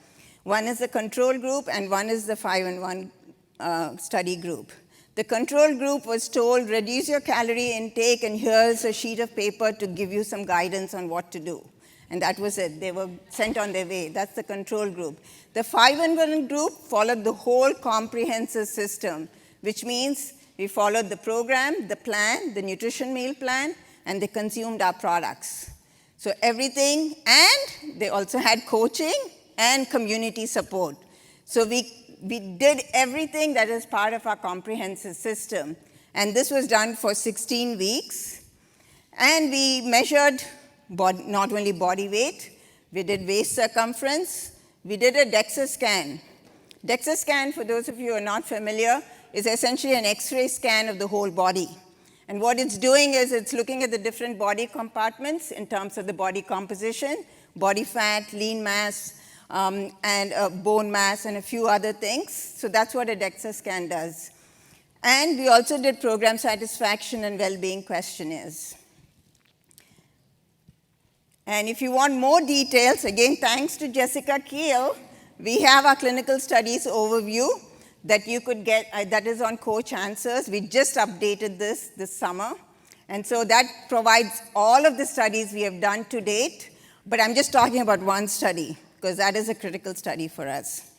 One is the control group, and one is the 5-in-1 study group. The control group was told, reduce your calorie intake, and here's a sheet of paper to give you some guidance on what to do. And that was it. They were sent on their way. That's the control group. The 5-in-1 group followed the whole comprehensive system, which means we followed the program, the plan, the nutrition meal plan, and they consumed our products. So everything, and they also had coaching and community support. So we did everything that is part of our comprehensive system. And this was done for 16 weeks. And we measured not only body weight, we did waist circumference, we did a DEXA scan. DEXA scan, for those of you who are not familiar, is essentially an X-ray scan of the whole body. And what it's doing is it's looking at the different body compartments in terms of the body composition, body fat, lean mass, and bone mass, and a few other things. So that's what a DEXA scan does. And we also did program satisfaction and well-being questionnaires. And if you want more details, again, thanks to Jessica Keel, we have our clinical studies overview that you could get, that is on Coach Answers. We just updated this summer. And so that provides all of the studies we have done to date, but I'm just talking about one study, because that is a critical study for us.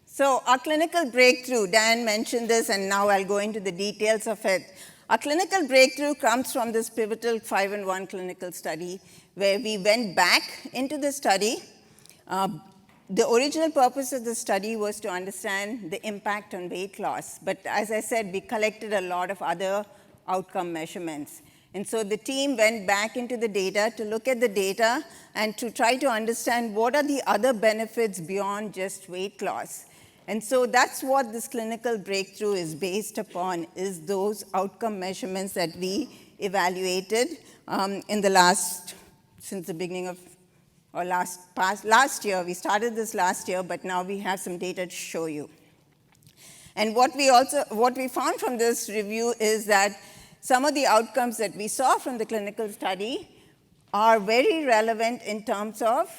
So our clinical breakthrough, Dan mentioned this, and now I'll go into the details of it. Our clinical breakthrough comes from this pivotal 5-in-1 clinical study, where we went back into the study. The original purpose of the study was to understand the impact on weight loss. But as I said, we collected a lot of other outcome measurements. And so the team went back into the data to look at the data and to try to understand what are the other benefits beyond just weight loss. And so that's what this clinical breakthrough is based upon, is those outcome measurements that we evaluated since the beginning of, or last year. We started this last year, but now we have some data to show you. And what we found from this review is that some of the outcomes that we saw from the clinical study are very relevant in terms of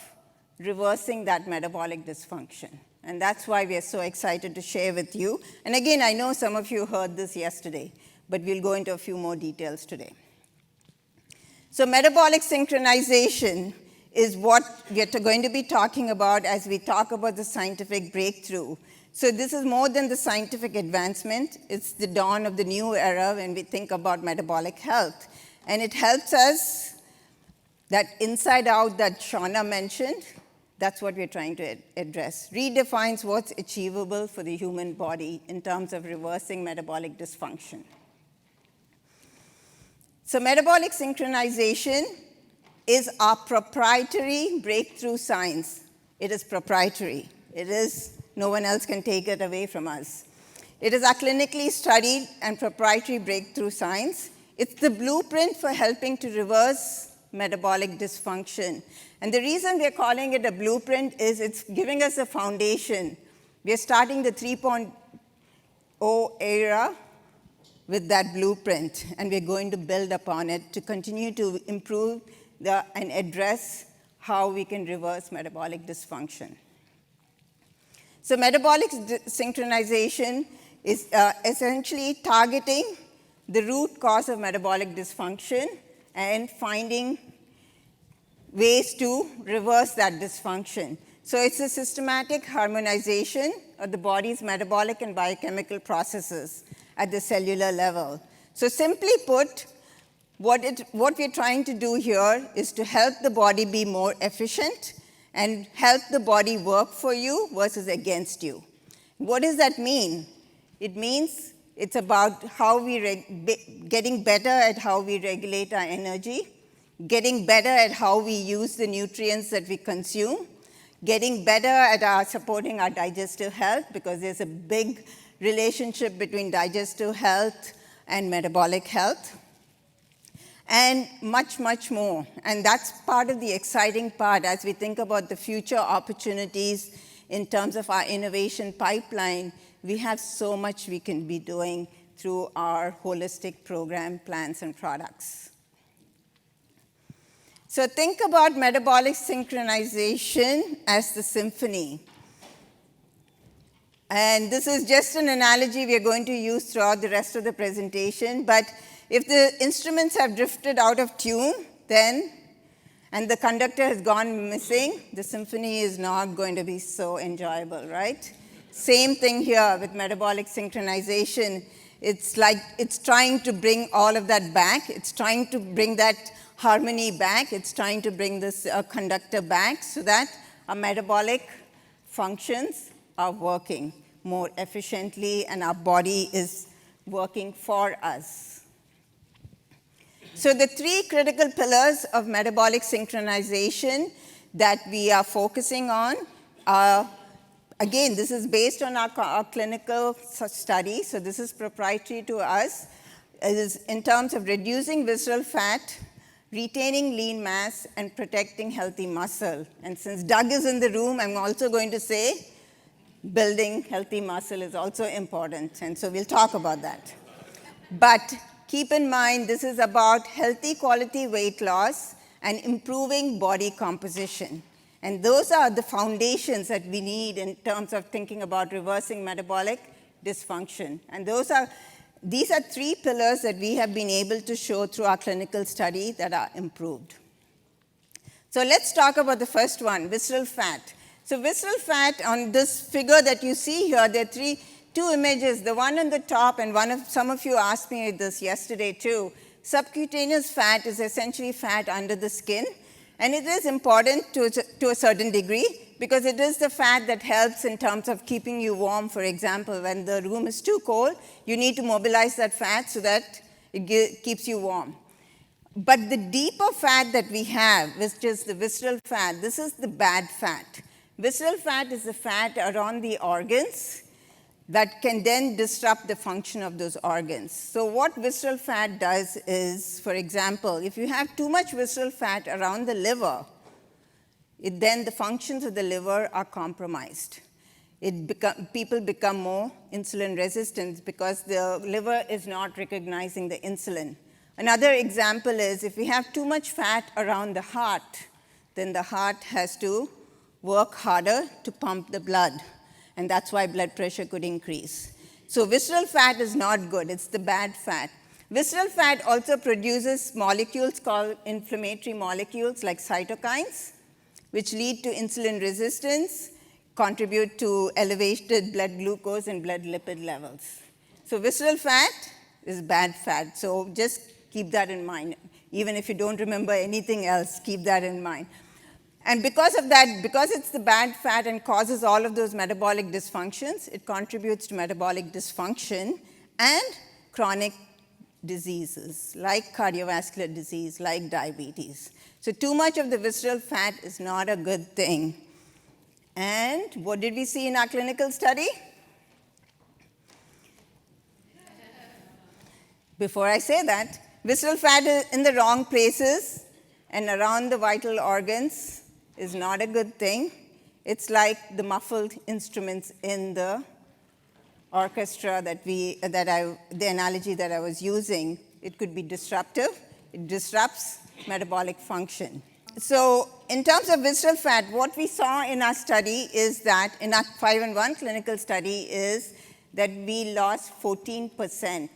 reversing that metabolic dysfunction. And that's why we are so excited to share with you. And again, I know some of you heard this yesterday, but we'll go into a few more details today. So metabolic synchronization is what we are going to be talking about as we talk about the scientific breakthrough. So this is more than the scientific advancement. It's the dawn of the new era when we think about metabolic health. And it helps us, that inside out that Shauna mentioned, that's what we're trying to address. Redefines what's achievable for the human body in terms of reversing metabolic dysfunction. So metabolic synchronization is our proprietary breakthrough science. It is proprietary. No one else can take it away from us. It is our clinically studied and proprietary breakthrough science. It's the blueprint for helping to reverse metabolic dysfunction. And the reason we're calling it a blueprint is it's giving us a foundation. We're starting the 3.0 era with that blueprint, and we're going to build upon it to continue to improve and address how we can reverse metabolic dysfunction. So metabolic synchronization is essentially targeting the root cause of metabolic dysfunction and finding ways to reverse that dysfunction. So it's a systematic harmonization of the body's metabolic and biochemical processes at the cellular level. So simply put, what we're trying to do here is to help the body be more efficient and help the body work for you versus against you. What does that mean? It means it's about how getting better at how we regulate our energy, getting better at how we use the nutrients that we consume, getting better at supporting our digestive health, because there's a big relationship between digestive health and metabolic health, and much, much more. And that's part of the exciting part as we think about the future opportunities in terms of our innovation pipeline. We have so much we can be doing through our holistic program, plans, and products. So think about metabolic synchronization as the symphony. And this is just an analogy we are going to use throughout the rest of the presentation. But if the instruments have drifted out of tune, and the conductor has gone missing, the symphony is not going to be so enjoyable, right? Same thing here with metabolic synchronization. It's like it's trying to bring all of that back. It's trying to bring that harmony back. It's trying to bring this conductor back so that our metabolic functions are working more efficiently and our body is working for us. So the three critical pillars of metabolic synchronization that we are focusing on are, again, this is based on our clinical study, so this is proprietary to us. It is in terms of reducing visceral fat, retaining lean mass, and protecting healthy muscle. And since Doug is in the room, I'm also going to say building healthy muscle is also important, and so we'll talk about that. But keep in mind, this is about healthy quality weight loss and improving body composition. And those are the foundations that we need in terms of thinking about reversing metabolic dysfunction. And these are three pillars that we have been able to show through our clinical study that are improved. So let's talk about the first one, visceral fat. So visceral fat, on this figure that you see here, there are two images, the one on the top, and some of you asked me this yesterday too. Subcutaneous fat is essentially fat under the skin, and it is important to a certain degree because it is the fat that helps in terms of keeping you warm. For example, when the room is too cold, you need to mobilize that fat so that it keeps you warm. But the deeper fat that we have, which is the visceral fat, this is the bad fat. Visceral fat is the fat around the organs that can then disrupt the function of those organs. So what visceral fat does is, for example, if you have too much visceral fat around the liver, then the functions of the liver are compromised. People become more insulin resistant because the liver is not recognizing the insulin. Another example is if we have too much fat around the heart, then the heart has to work harder to pump the blood. And that's why blood pressure could increase. So visceral fat is not good. It's the bad fat. Visceral fat also produces molecules called inflammatory molecules like cytokines, which lead to insulin resistance, contribute to elevated blood glucose and blood lipid levels. So visceral fat is bad fat. So just keep that in mind. Even if you don't remember anything else, keep that in mind. And because of that, because it's the bad fat and causes all of those metabolic dysfunctions, it contributes to metabolic dysfunction and chronic diseases like cardiovascular disease, like diabetes. So too much of the visceral fat is not a good thing. And what did we see in our clinical study? Before I say that, visceral fat is in the wrong places and around the vital organs is not a good thing. It's like the muffled instruments in the orchestra the analogy that I was using. It could be disruptive. It disrupts metabolic function. So in terms of visceral fat, what we saw in our study is that, in our 5-in-1 clinical study, is that we lost 14%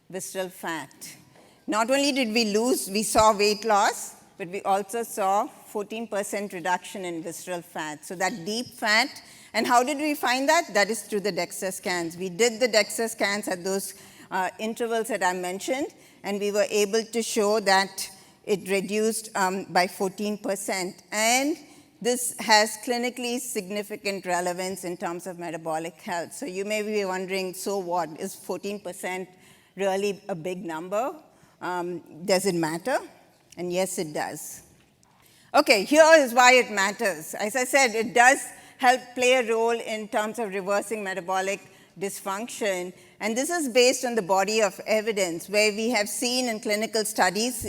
visceral fat. Not only did we saw weight loss, but we also saw 14% reduction in visceral fat. So that deep fat, and how did we find that? That is through the DEXA scans. We did the DEXA scans at those intervals that I mentioned, and we were able to show that it reduced by 14%. And this has clinically significant relevance in terms of metabolic health. So you may be wondering, so what? Is 14% really a big number? Does it matter? And yes, it does. Okay, here is why it matters. As I said, it does help play a role in terms of reversing metabolic dysfunction. And this is based on the body of evidence, where we have seen in clinical studies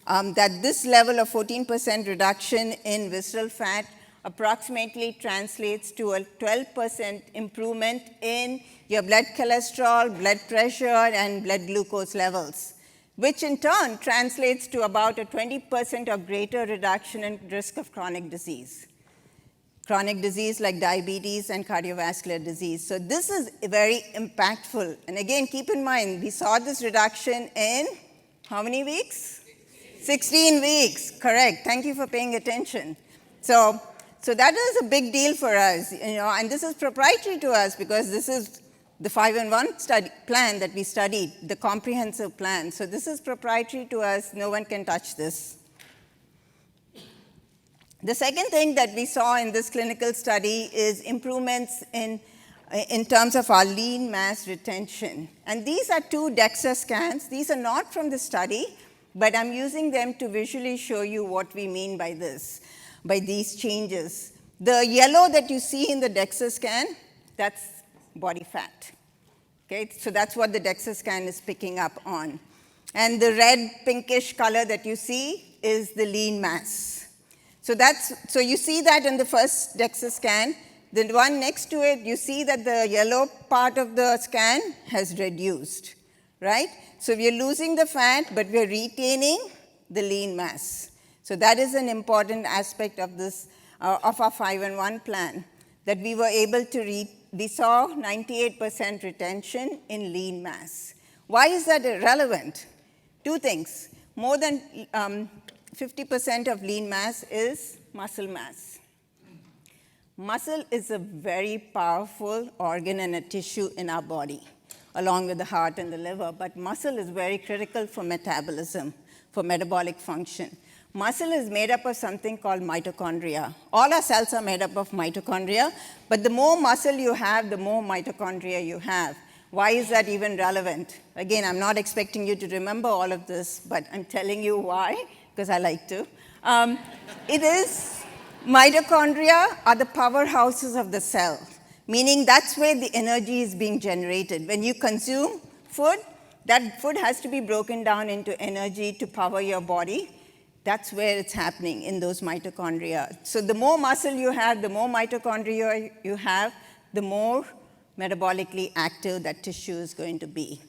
that this level of 14% reduction in visceral fat approximately translates to a 12% improvement in your blood cholesterol, blood pressure, and blood glucose levels, which in turn translates to about a 20% or greater reduction in risk of chronic disease like diabetes and cardiovascular disease. So this is very impactful. And again, keep in mind, we saw this reduction in how many weeks? 16 weeks, correct. Thank you for paying attention. So that is a big deal for us, and this is proprietary to us because this is the 5-in-1 study plan that we studied, the comprehensive plan. So this is proprietary to us. No one can touch this. The second thing that we saw in this clinical study is improvements in terms of our lean mass retention. And these are 2 DEXA scans. These are not from the study, but I'm using them to visually show you what we mean by this, by these changes. The yellow that you see in the DEXA scan, that's body fat. Okay, so that's what the DEXA scan is picking up on. And the red pinkish color that you see is the lean mass. So you see that in the first DEXA scan. The one next to it, you see that the yellow part of the scan has reduced, right? So we are losing the fat, but we are retaining the lean mass. So that is an important aspect of this, of our 5-in-1 plan, that we were able to we saw 98% retention in lean mass. Why is that relevant? 2 things. More than 50% of lean mass is muscle mass. Muscle is a very powerful organ and a tissue in our body, along with the heart and the liver, but muscle is very critical for metabolism, for metabolic function. Muscle is made up of something called mitochondria. All our cells are made up of mitochondria, but the more muscle you have, the more mitochondria you have. Why is that even relevant? Again, I'm not expecting you to remember all of this, but I'm telling you why, because I like to. It is mitochondria are the powerhouses of the cell, meaning that's where the energy is being generated. When you consume food, that food has to be broken down into energy to power your body. That's where it's happening, in those mitochondria. So the more muscle you have, the more mitochondria you have, the more metabolically active that tissue is going to be.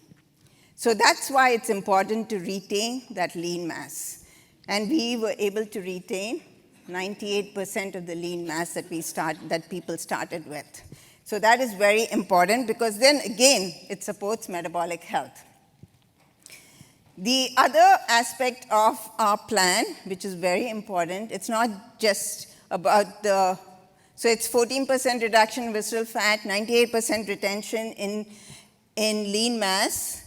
So that's why it's important to retain that lean mass. And we were able to retain 98% of the lean mass that people started with. So that is very important, because then again, it supports metabolic health. The other aspect of our plan, which is very important, it's not just about so it's 14% reduction in visceral fat, 98% retention in lean mass,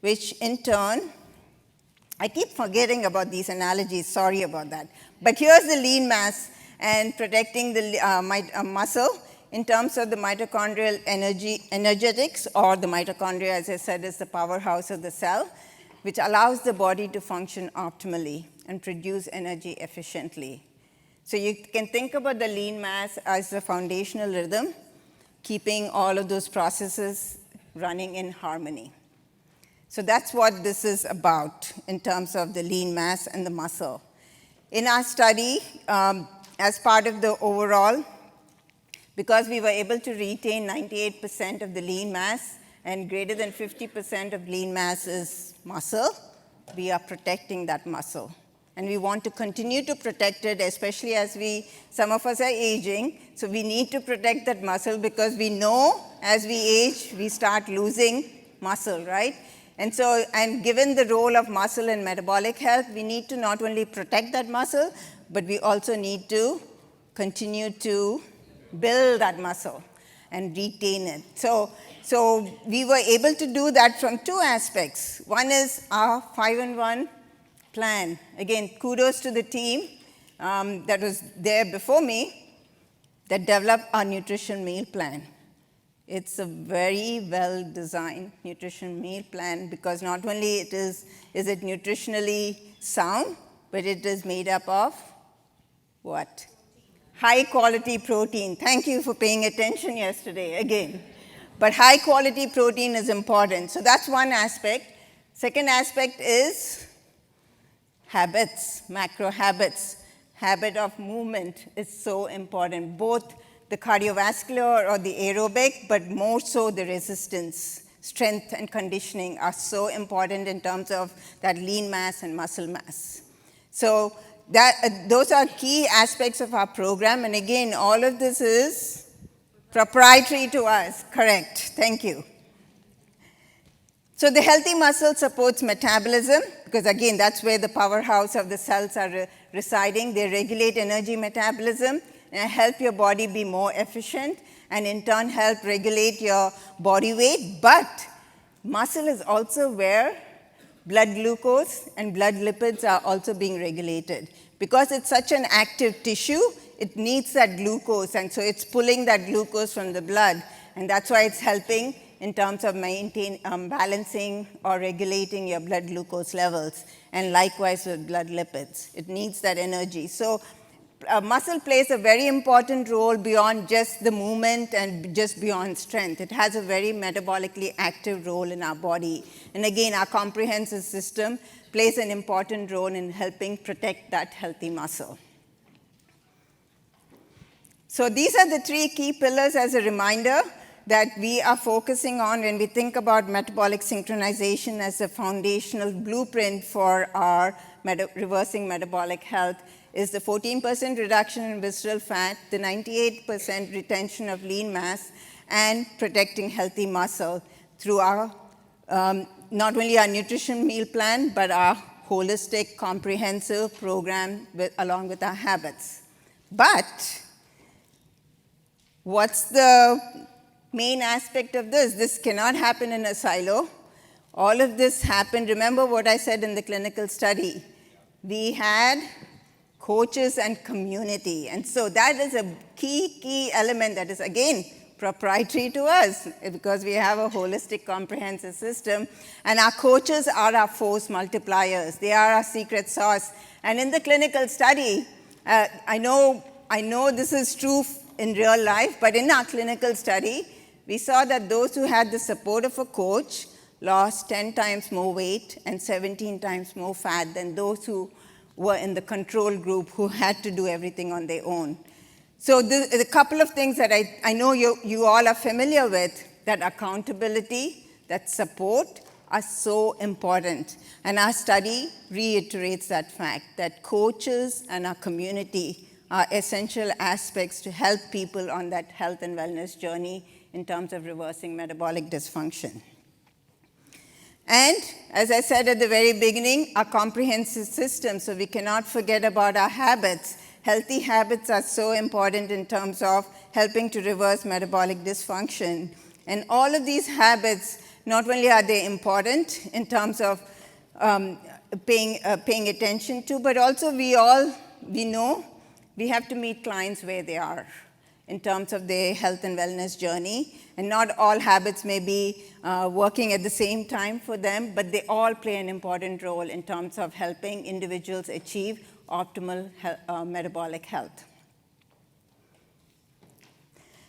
which in turn, I keep forgetting about these analogies, sorry about that. But here's the lean mass and protecting the muscle in terms of the mitochondrial energetics, or the mitochondria, as I said, is the powerhouse of the cell, which allows the body to function optimally and produce energy efficiently. So you can think about the lean mass as the foundational rhythm, keeping all of those processes running in harmony. So that's what this is about in terms of the lean mass and the muscle. In our study, as part of the overall, because we were able to retain 98% of the lean mass and greater than 50% of lean mass is muscle, we are protecting that muscle. And we want to continue to protect it, especially as some of us are aging. So we need to protect that muscle, because we know as we age, we start losing muscle, right? And given the role of muscle in metabolic health, we need to not only protect that muscle, but we also need to continue to build that muscle and retain it. So we were able to do that from two aspects. One is our 5-in-1 plan. Again, kudos to the team that was there before me that developed our nutrition meal plan. It's a very well-designed nutrition meal plan, because not only is it nutritionally sound, but it is made up of what? High-quality protein. Thank you for paying attention yesterday again. But high-quality protein is important. So that's one aspect. Second aspect is habits, macro habits. Habit of movement is so important, both the cardiovascular or the aerobic, but more so the resistance. Strength and conditioning are so important in terms of that lean mass and muscle mass. So those are key aspects of our program. And again, all of this is proprietary to us. Correct. Thank you. So the healthy muscle supports metabolism, because again, that's where the powerhouse of the cells are residing. They regulate energy metabolism and help your body be more efficient, and in turn help regulate your body weight. But muscle is also where blood glucose and blood lipids are also being regulated. Because it's such an active tissue, it needs that glucose, and so it's pulling that glucose from the blood, and that's why it's helping in terms of balancing or regulating your blood glucose levels, and likewise with blood lipids. It needs that energy. So muscle plays a very important role beyond just the movement and just beyond strength. It has a very metabolically active role in our body. And again, our comprehensive system plays an important role in helping protect that healthy muscle. So these are the three key pillars as a reminder that we are focusing on when we think about metabolic synchronization as a foundational blueprint for our reversing metabolic health. Is the 14% reduction in visceral fat, the 98% retention of lean mass, and protecting healthy muscle through our, not only our nutrition meal plan, but our holistic, comprehensive program along with our habits. But what's the main aspect of this? This cannot happen in a silo. All of this happened, remember what I said in the clinical study. We had coaches and community. And so that is a key element that is, again, proprietary to us because we have a holistic, comprehensive system. And our coaches are our force multipliers. They are our secret sauce. And in the clinical study, I know this is true in real life, but in our clinical study, we saw that those who had the support of a coach lost 10 times more weight and 17 times more fat than those who were in the control group who had to do everything on their own. So a couple of things that I know you all are familiar with, that accountability, that support are so important. And our study reiterates that fact, that coaches and our community are essential aspects to help people on that health and wellness journey in terms of reversing metabolic dysfunction. And as I said at the very beginning, a comprehensive system, so we cannot forget about our habits. Healthy habits are so important in terms of helping to reverse metabolic dysfunction. And all of these habits, not only are they important in terms of paying attention to, but also we know we have to meet clients where they are in terms of their health and wellness journey. And not all habits may be working at the same time for them, but they all play an important role in terms of helping individuals achieve optimal metabolic health.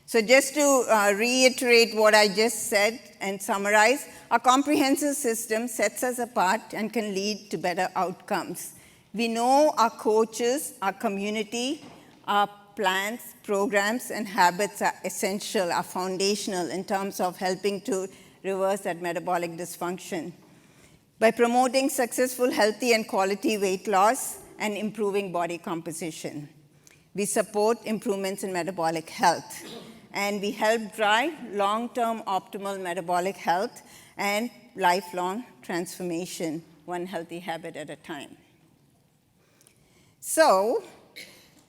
So just to reiterate what I just said and summarize, a comprehensive system sets us apart and can lead to better outcomes. We know our coaches, our community, our plans, programs, and habits are essential, are foundational in terms of helping to reverse that metabolic dysfunction. By promoting successful, healthy, and quality weight loss and improving body composition, we support improvements in metabolic health, and we help drive long-term optimal metabolic health and lifelong transformation, one healthy habit at a time. So,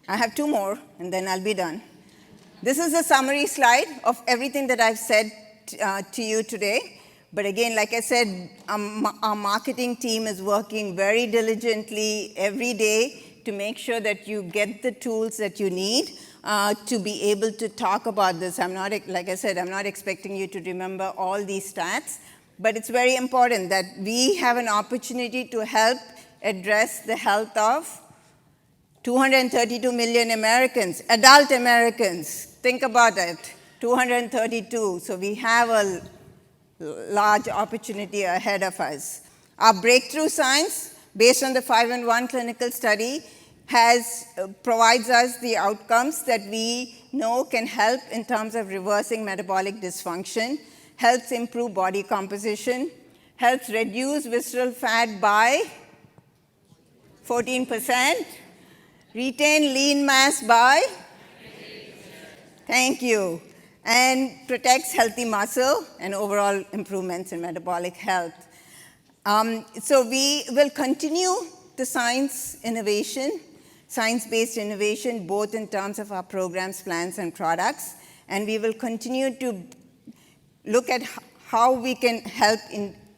I have two more, and then I'll be done. This is a summary slide of everything that I've said to you today. But again, like I said, our marketing team is working very diligently every day to make sure that you get the tools that you need to be able to talk about this. Like I said, I'm not expecting you to remember all these stats, but it's very important that we have an opportunity to help address the health of 232 million Americans, adult Americans. Think about it, 232. So we have a large opportunity ahead of us. Our breakthrough science, based on the 5-in-1 clinical study, provides us the outcomes that we know can help in terms of reversing metabolic dysfunction, helps improve body composition, helps reduce visceral fat by 14%, retain lean mass by, thank you, and protects healthy muscle and overall improvements in metabolic health. So we will continue the science-based innovation, both in terms of our programs, plans, and products, and we will continue to look at how we can help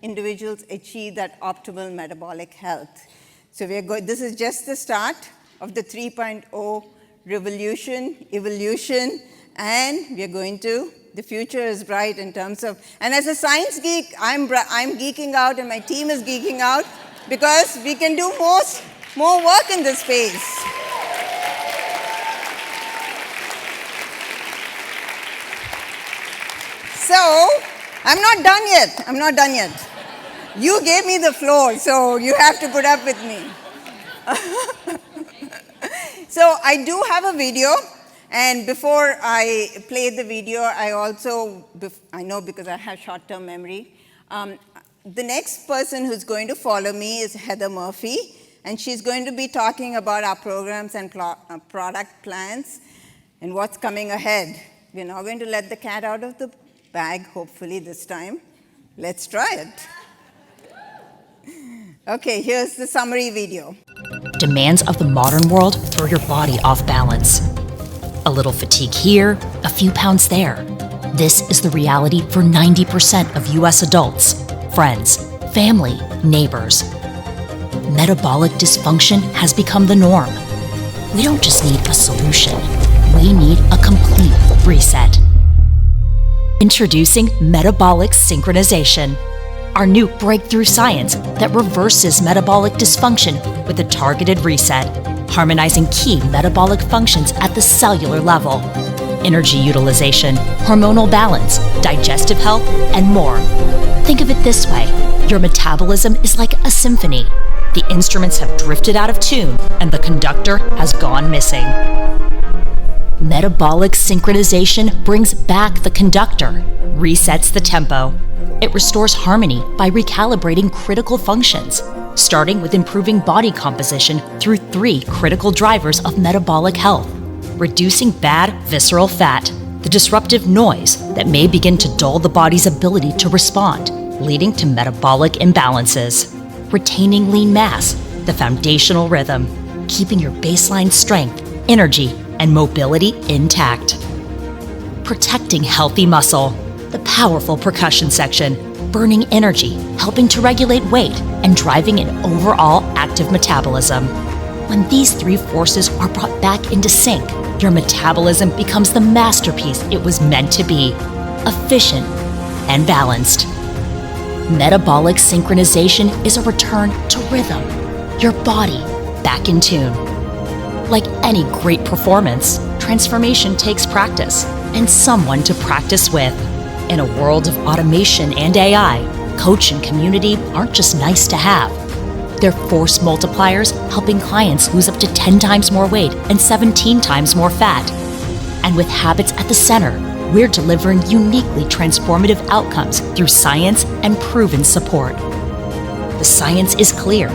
individuals achieve that optimal metabolic health. So this is just the start of the 3.0 revolution, evolution, and the future is bright in terms of, and as a science geek, I'm geeking out and my team is geeking out because we can do more work in this space. So, I'm not done yet. You gave me the floor, so you have to put up with me. So I do have a video, and before I play the video, I know because I have short-term memory, the next person who's going to follow me is Heather Murphy, and she's going to be talking about our programs and product plans and what's coming ahead. We're not going to let the cat out of the bag, hopefully this time. Let's try it. Okay, here's the summary video. Demands of the modern world throw your body off balance. A little fatigue here, a few pounds there. This is the reality for 90% of US adults, friends, family, neighbors. Metabolic dysfunction has become the norm. We don't just need a solution, we need a complete reset. Introducing metabolic synchronization, our new breakthrough science that reverses metabolic dysfunction with a targeted reset, harmonizing key metabolic functions at the cellular level. Energy utilization, hormonal balance, digestive health, and more. Think of it this way: your metabolism is like a symphony. The instruments have drifted out of tune, and the conductor has gone missing. Metabolic synchronization brings back the conductor, resets the tempo. It restores harmony by recalibrating critical functions, starting with improving body composition through 3 critical drivers of metabolic health: reducing bad visceral fat, the disruptive noise that may begin to dull the body's ability to respond, leading to metabolic imbalances; retaining lean mass, the foundational rhythm, keeping your baseline strength, energy, and mobility intact; protecting healthy muscle, the powerful percussion section, burning energy, helping to regulate weight, and driving an overall active metabolism. When these 3 forces are brought back into sync, your metabolism becomes the masterpiece it was meant to be: efficient and balanced. Metabolic synchronization is a return to rhythm, your body back in tune. Like any great performance, transformation takes practice and someone to practice with. In a world of automation and AI, coach and community aren't just nice to have. They're force multipliers, helping clients lose up to 10 times more weight and 17 times more fat. And with habits at the center, we're delivering uniquely transformative outcomes through science and proven support. The science is clear.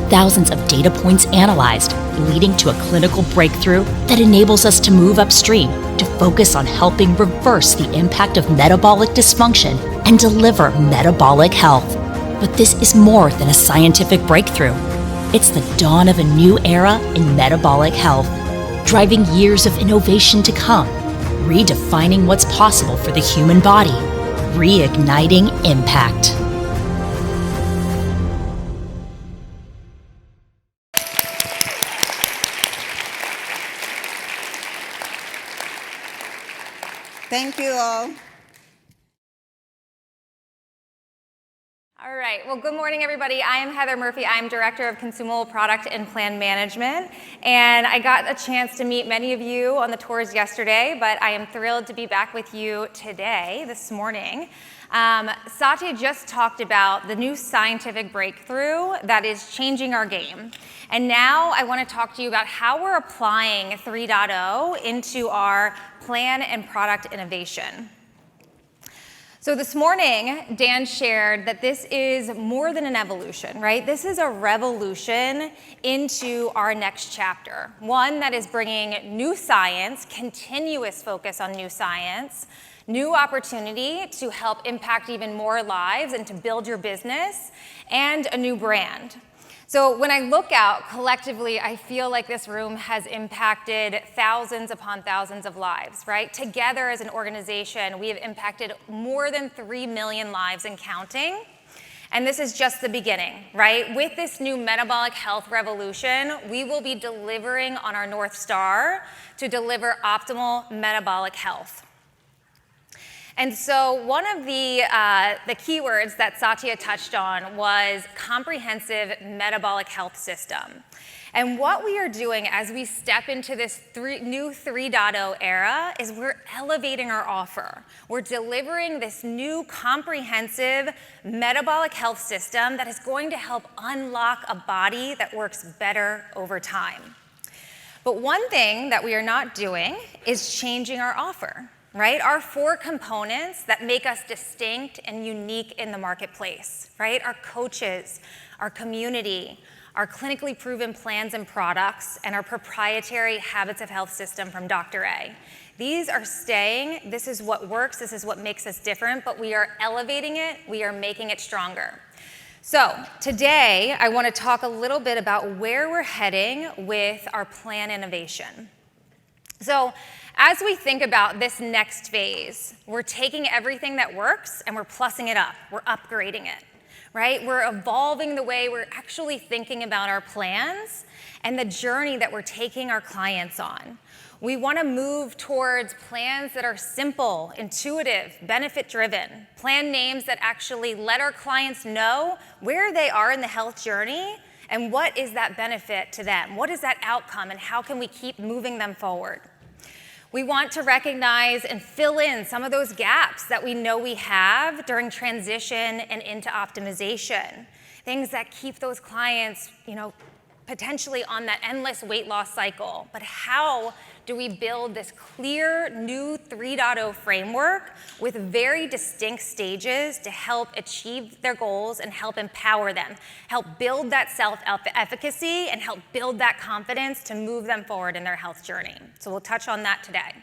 Thousands of data points analyzed, leading to a clinical breakthrough that enables us to move upstream to focus on helping reverse the impact of metabolic dysfunction and deliver metabolic health. But this is more than a scientific breakthrough. It's the dawn of a new era in metabolic health, driving years of innovation to come, redefining what's possible for the human body, reigniting impact. Thank you all. All right, well, good morning, everybody. I am Heather Murphy. I'm Director of Consumable Product and Plan Management, and I got a chance to meet many of you on the tours yesterday, but I am thrilled to be back with you today, this morning. Satya just talked about the new scientific breakthrough that is changing our game. And now I want to talk to you about how we're applying 3.0 into our plan and product innovation. So this morning, Dan shared that this is more than an evolution, right? This is a revolution into our next chapter, one that is bringing new science, continuous focus on new science, new opportunity to help impact even more lives and to build your business, and a new brand. So when I look out collectively, I feel like this room has impacted thousands upon thousands of lives, right? Together as an organization, we have impacted more than 3 million lives and counting. And this is just the beginning, right? With this new metabolic health revolution, we will be delivering on our North Star to deliver optimal metabolic health. And so one of the keywords that Satya touched on was comprehensive metabolic health system. And what we are doing as we step into this new 3.0 era is we're elevating our offer. We're delivering this new comprehensive metabolic health system that is going to help unlock a body that works better over time. But one thing that we are not doing is changing our offer. Right? Our 4 components that make us distinct and unique in the marketplace, right? Our coaches, our community, our clinically proven plans and products, and our proprietary Habits of Health system from Dr. A. These are staying. This is what works. This is what makes us different, but we are elevating it. We are making it stronger. So today, I want to talk a little bit about where we're heading with our plan innovation. So as we think about this next phase, we're taking everything that works and we're plussing it up. We're upgrading it, right? We're evolving the way we're actually thinking about our plans and the journey that we're taking our clients on. We want to move towards plans that are simple, intuitive, benefit-driven, plan names that actually let our clients know where they are in the health journey and what is that benefit to them, what is that outcome, and how can we keep moving them forward. We want to recognize and fill in some of those gaps that we know we have during transition and into optimization, things that keep those clients, potentially on that endless weight loss cycle. But how do we build this clear new 3.0 framework with very distinct stages to help achieve their goals and help empower them, help build that self-efficacy, and help build that confidence to move them forward in their health journey? So we'll touch on that today.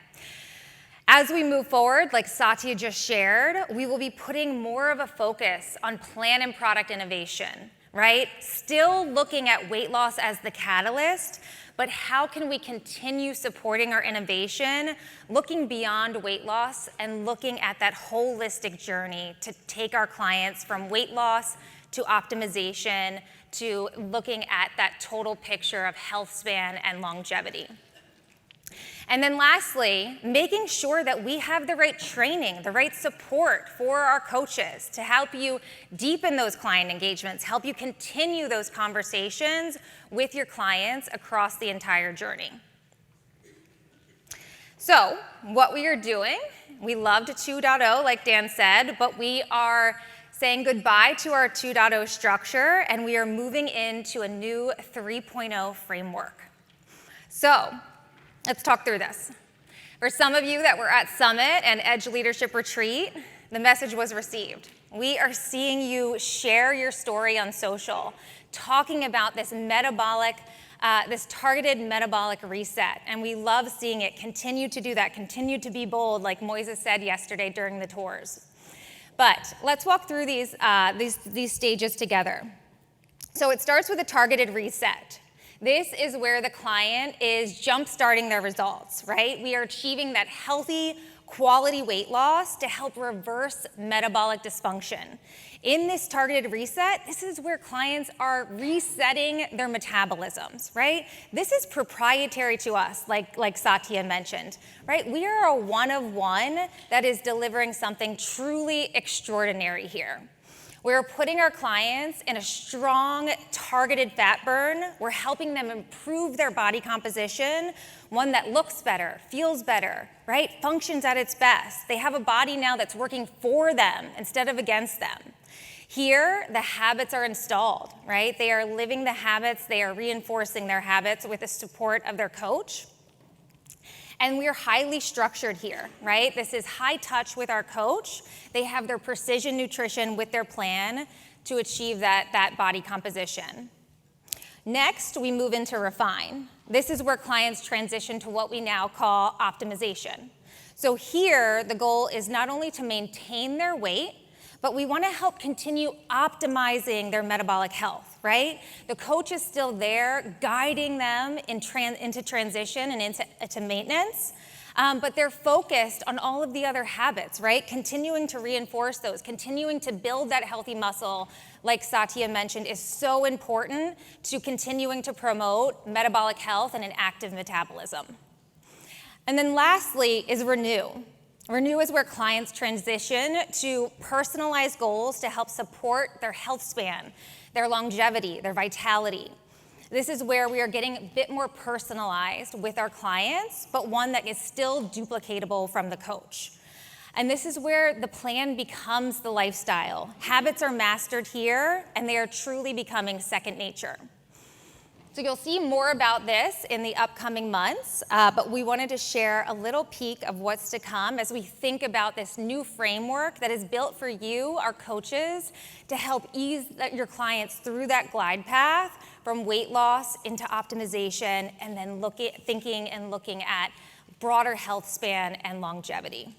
As we move forward, like Satya just shared, we will be putting more of a focus on plan and product innovation, right? Still looking at weight loss as the catalyst, but how can we continue supporting our innovation, looking beyond weight loss and looking at that holistic journey to take our clients from weight loss to optimization to looking at that total picture of health span and longevity. And then lastly, making sure that we have the right training, the right support for our coaches to help you deepen those client engagements, help you continue those conversations with your clients across the entire journey. So what we are doing, we loved 2.0, like Dan said, but we are saying goodbye to our 2.0 structure, and we are moving into a new 3.0 framework. So let's talk through this. For some of you that were at Summit and Edge Leadership Retreat, the message was received. We are seeing you share your story on social, talking about this this targeted metabolic reset. And we love seeing it continue to do that, continue to be bold, like Moises said yesterday during the tours. But let's walk through these stages together. So it starts with a targeted reset. This is where the client is jump-starting their results, right? We are achieving that healthy, quality weight loss to help reverse metabolic dysfunction. In this targeted reset, this is where clients are resetting their metabolisms, right? This is proprietary to us, like Satya mentioned, right? We are a one-of-one that is delivering something truly extraordinary here. We're putting our clients in a strong, targeted fat burn. We're helping them improve their body composition, one that looks better, feels better, right? Functions at its best. They have a body now that's working for them instead of against them. Here, the habits are installed, right? They are living the habits. They are reinforcing their habits with the support of their coach. And we're highly structured here, right? This is high touch with our coach. They have their precision nutrition with their plan to achieve that body composition. Next, we move into refine. This is where clients transition to what we now call optimization. So here, the goal is not only to maintain their weight, but we want to help continue optimizing their metabolic health, right? The coach is still there guiding them into transition and into maintenance, but they're focused on all of the other habits, right? Continuing to reinforce those, continuing to build that healthy muscle, like Satya mentioned, is so important to continuing to promote metabolic health and an active metabolism. And then lastly is renew. Renew is where clients transition to personalized goals to help support their health span, their longevity, their vitality. This is where we are getting a bit more personalized with our clients, but one that is still duplicatable from the coach. And this is where the plan becomes the lifestyle. Habits are mastered here, and they are truly becoming second nature. So you'll see more about this in the upcoming months, but we wanted to share a little peek of what's to come as we think about this new framework that is built for you, our coaches, to help ease your clients through that glide path from weight loss into optimization, and then thinking and looking at broader health span and longevity.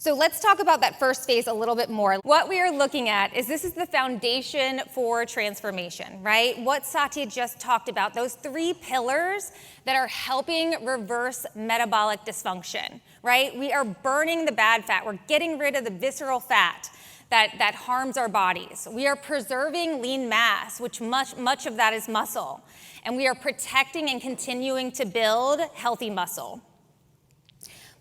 So let's talk about that first phase a little bit more. What we are looking at is this is the foundation for transformation, right? What Satya just talked about, those 3 pillars that are helping reverse metabolic dysfunction, right? We are burning the bad fat. We're getting rid of the visceral fat that harms our bodies. We are preserving lean mass, which much of that is muscle. And we are protecting and continuing to build healthy muscle.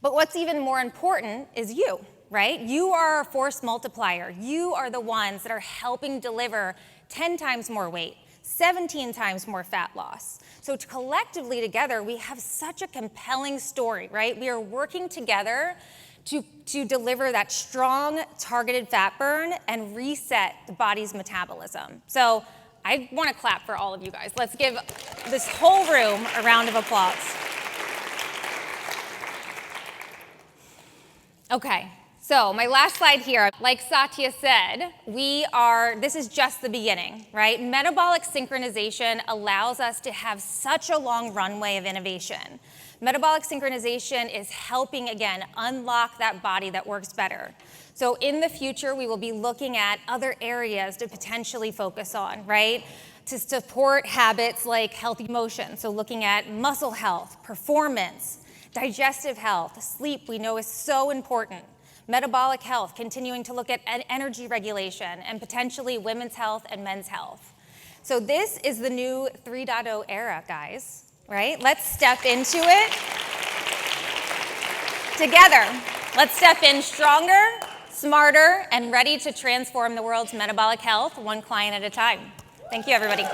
But what's even more important is you, right? You are a force multiplier. You are the ones that are helping deliver 10 times more weight, 17 times more fat loss. So collectively together, we have such a compelling story, right? We are working together to deliver that strong targeted fat burn and reset the body's metabolism. So I want to clap for all of you guys. Let's give this whole room a round of applause. Okay, so my last slide here, like Satya said, this is just the beginning, right? Metabolic synchronization allows us to have such a long runway of innovation. Metabolic synchronization is helping, again, unlock that body that works better. So in the future, we will be looking at other areas to potentially focus on, right? To support habits like healthy motion. So looking at muscle health, performance, digestive health, sleep we know is so important. Metabolic health, continuing to look at energy regulation and potentially women's health and men's health. So this is the new 3.0 era, guys. Right? Let's step into it together. Let's step in stronger, smarter, and ready to transform the world's metabolic health one client at a time. Thank you, everybody.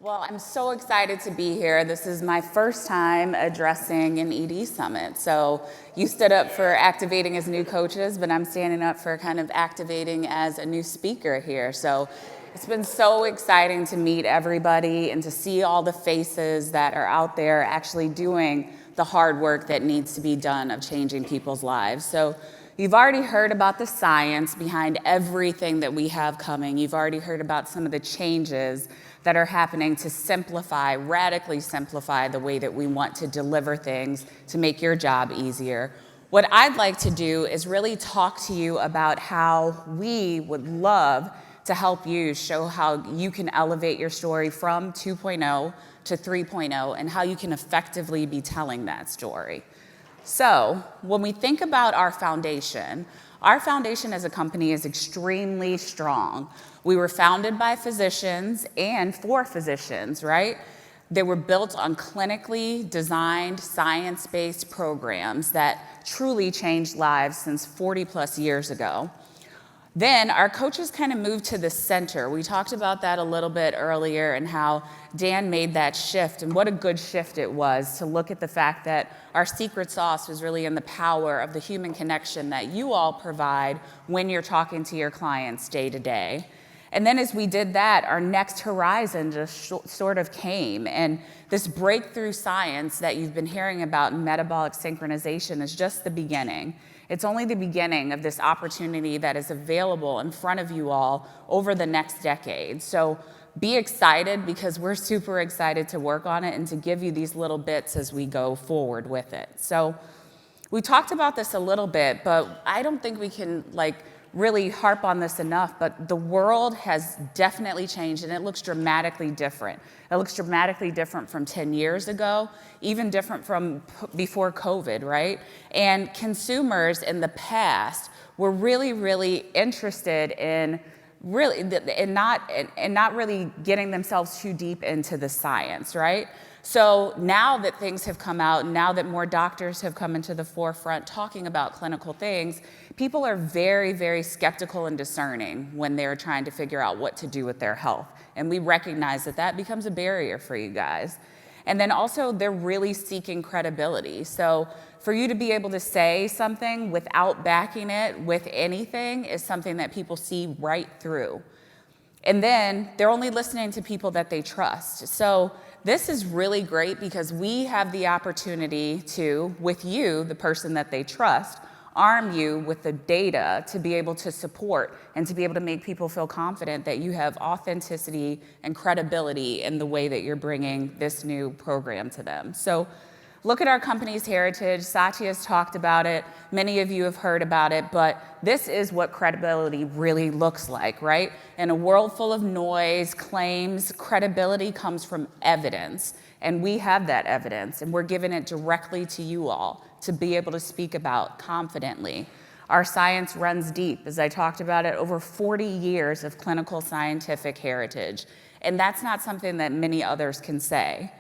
Well, I'm so excited to be here. This is my first time addressing an ED summit. So you stood up for activating as new coaches, but I'm standing up for kind of activating as a new speaker here. So it's been so exciting to meet everybody and to see all the faces that are out there actually doing the hard work that needs to be done of changing people's lives. So you've already heard about the science behind everything that we have coming. You've already heard about some of the changes that are happening to simplify, radically simplify the way that we want to deliver things to make your job easier. What I'd like to do is really talk to you about how we would love to help you show how you can elevate your story from 2.0 to 3.0 and how you can effectively be telling that story. So when we think about our foundation as a company is extremely strong. We were founded by physicians and for physicians, right? They were built on clinically designed, science-based programs that truly changed lives since 40 plus years ago. Then our coaches kind of moved to the center. We talked about that a little bit earlier and how Dan made that shift, and what a good shift it was to look at the fact that our secret sauce was really in the power of the human connection that you all provide when you're talking to your clients day to day. And then as we did that, our next horizon just sort of came, and this breakthrough science that you've been hearing about in metabolic synchronization is just the beginning. It's only the beginning of this opportunity that is available in front of you all over the next decade. So be excited, because we're super excited to work on it and to give you these little bits as we go forward with it. So we talked about this a little bit, but I don't think we can really harp on this enough, but the world has definitely changed, and it looks dramatically different. It looks dramatically different from 10 years ago, even different from before COVID, right? And consumers in the past were really interested in not really getting themselves too deep into the science, right? So now that things have come out, now that more doctors have come into the forefront talking about clinical things, people are very skeptical and discerning when they're trying to figure out what to do with their health. And we recognize that that becomes a barrier for you guys. And then also they're really seeking credibility. So for you to be able to say something without backing it with anything is something that people see right through. And then they're only listening to people that they trust. So this is really great because we have the opportunity to, with you, the person that they trust, arm you with the data to be able to support and to be able to make people feel confident that you have authenticity and credibility in the way that you're bringing this new program to them. So look at our company's heritage. Satya's talked about it. Many of you have heard about it, but this is what credibility really looks like, right? In a world full of noise, claims, credibility comes from evidence. And we have that evidence, and we're giving it directly to you all to be able to speak about confidently. Our science runs deep, as I talked about it, over 40 years of clinical scientific heritage. And that's not something that many others can say.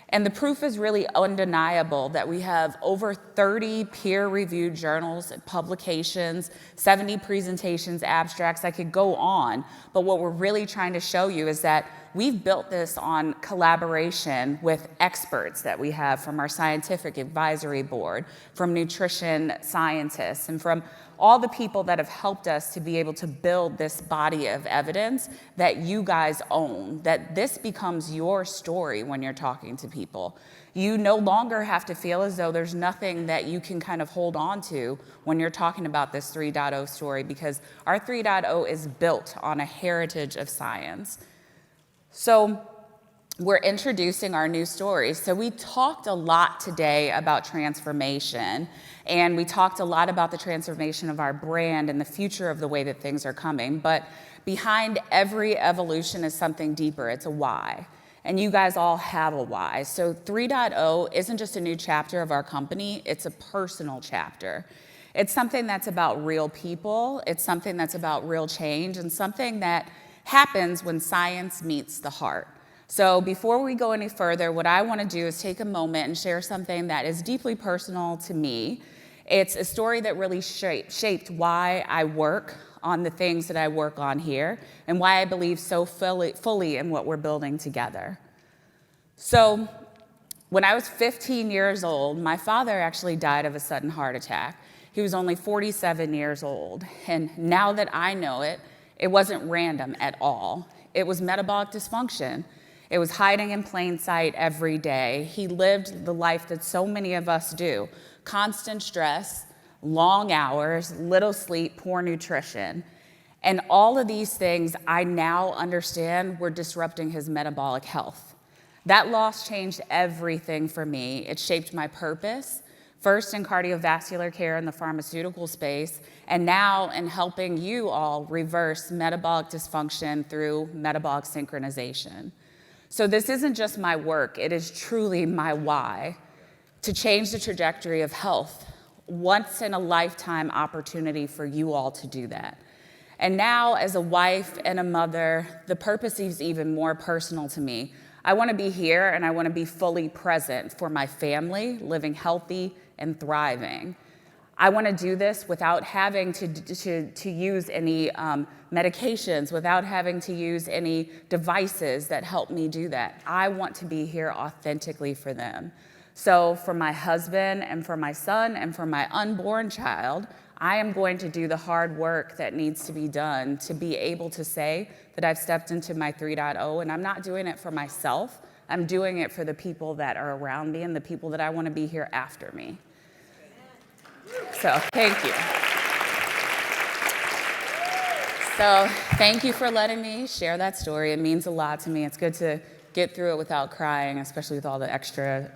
And the proof is really undeniable that we have over 30 peer-reviewed journals, publications, 70 presentations, abstracts. I could go on, but what we're really trying to show you is that we've built this on collaboration with experts that we have from our scientific advisory board, from nutrition scientists, and from all the people that have helped us to be able to build this body of evidence that you guys own, that this becomes your story when you're talking to people. You no longer have to feel as though there's nothing that you can kind of hold on to when you're talking about this 3.0 story, because our 3.0 is built on a heritage of science. So we're introducing our new stories. So we talked a lot today about transformation, and we talked a lot about the transformation of our brand and the future of the way that things are coming. But behind every evolution is something deeper. It's a why. And you guys all have a why. So 3.0 isn't just a new chapter of our company, it's a personal chapter. It's something that's about real people, it's something that's about real change, and something that happens when science meets the heart. So before we go any further, what I want to do is take a moment and share something that is deeply personal to me. It's a story that really shaped why I work on the things that I work on here and why I believe so fully in what we're building together. So when I was 15 years old, my father actually died of a sudden heart attack. He was only 47 years old. And now that I know it, it wasn't random at all. It was metabolic dysfunction. It was hiding in plain sight every day. He lived the life that so many of us do. Constant stress, long hours, little sleep, poor nutrition. And all of these things I now understand were disrupting his metabolic health. That loss changed everything for me. It shaped my purpose, first in cardiovascular care in the pharmaceutical space, and now in helping you all reverse metabolic dysfunction through metabolic synchronization. So this isn't just my work, it is truly my why, to change the trajectory of health. Once in a lifetime opportunity for you all to do that. And now, as a wife and a mother, the purpose is even more personal to me. I want to be here and I want to be fully present for my family, living healthy and thriving. I want to do this without having to use any medications, without having to use any devices that help me do that. I want to be here authentically for them. So for my husband and for my son and for my unborn child, I am going to do the hard work that needs to be done to be able to say that I've stepped into my 3.0, and I'm not doing it for myself. I'm doing it for the people that are around me and the people that I want to be here after me. So thank you. So thank you for letting me share that story. It means a lot to me. It's good to get through it without crying, especially with all the extra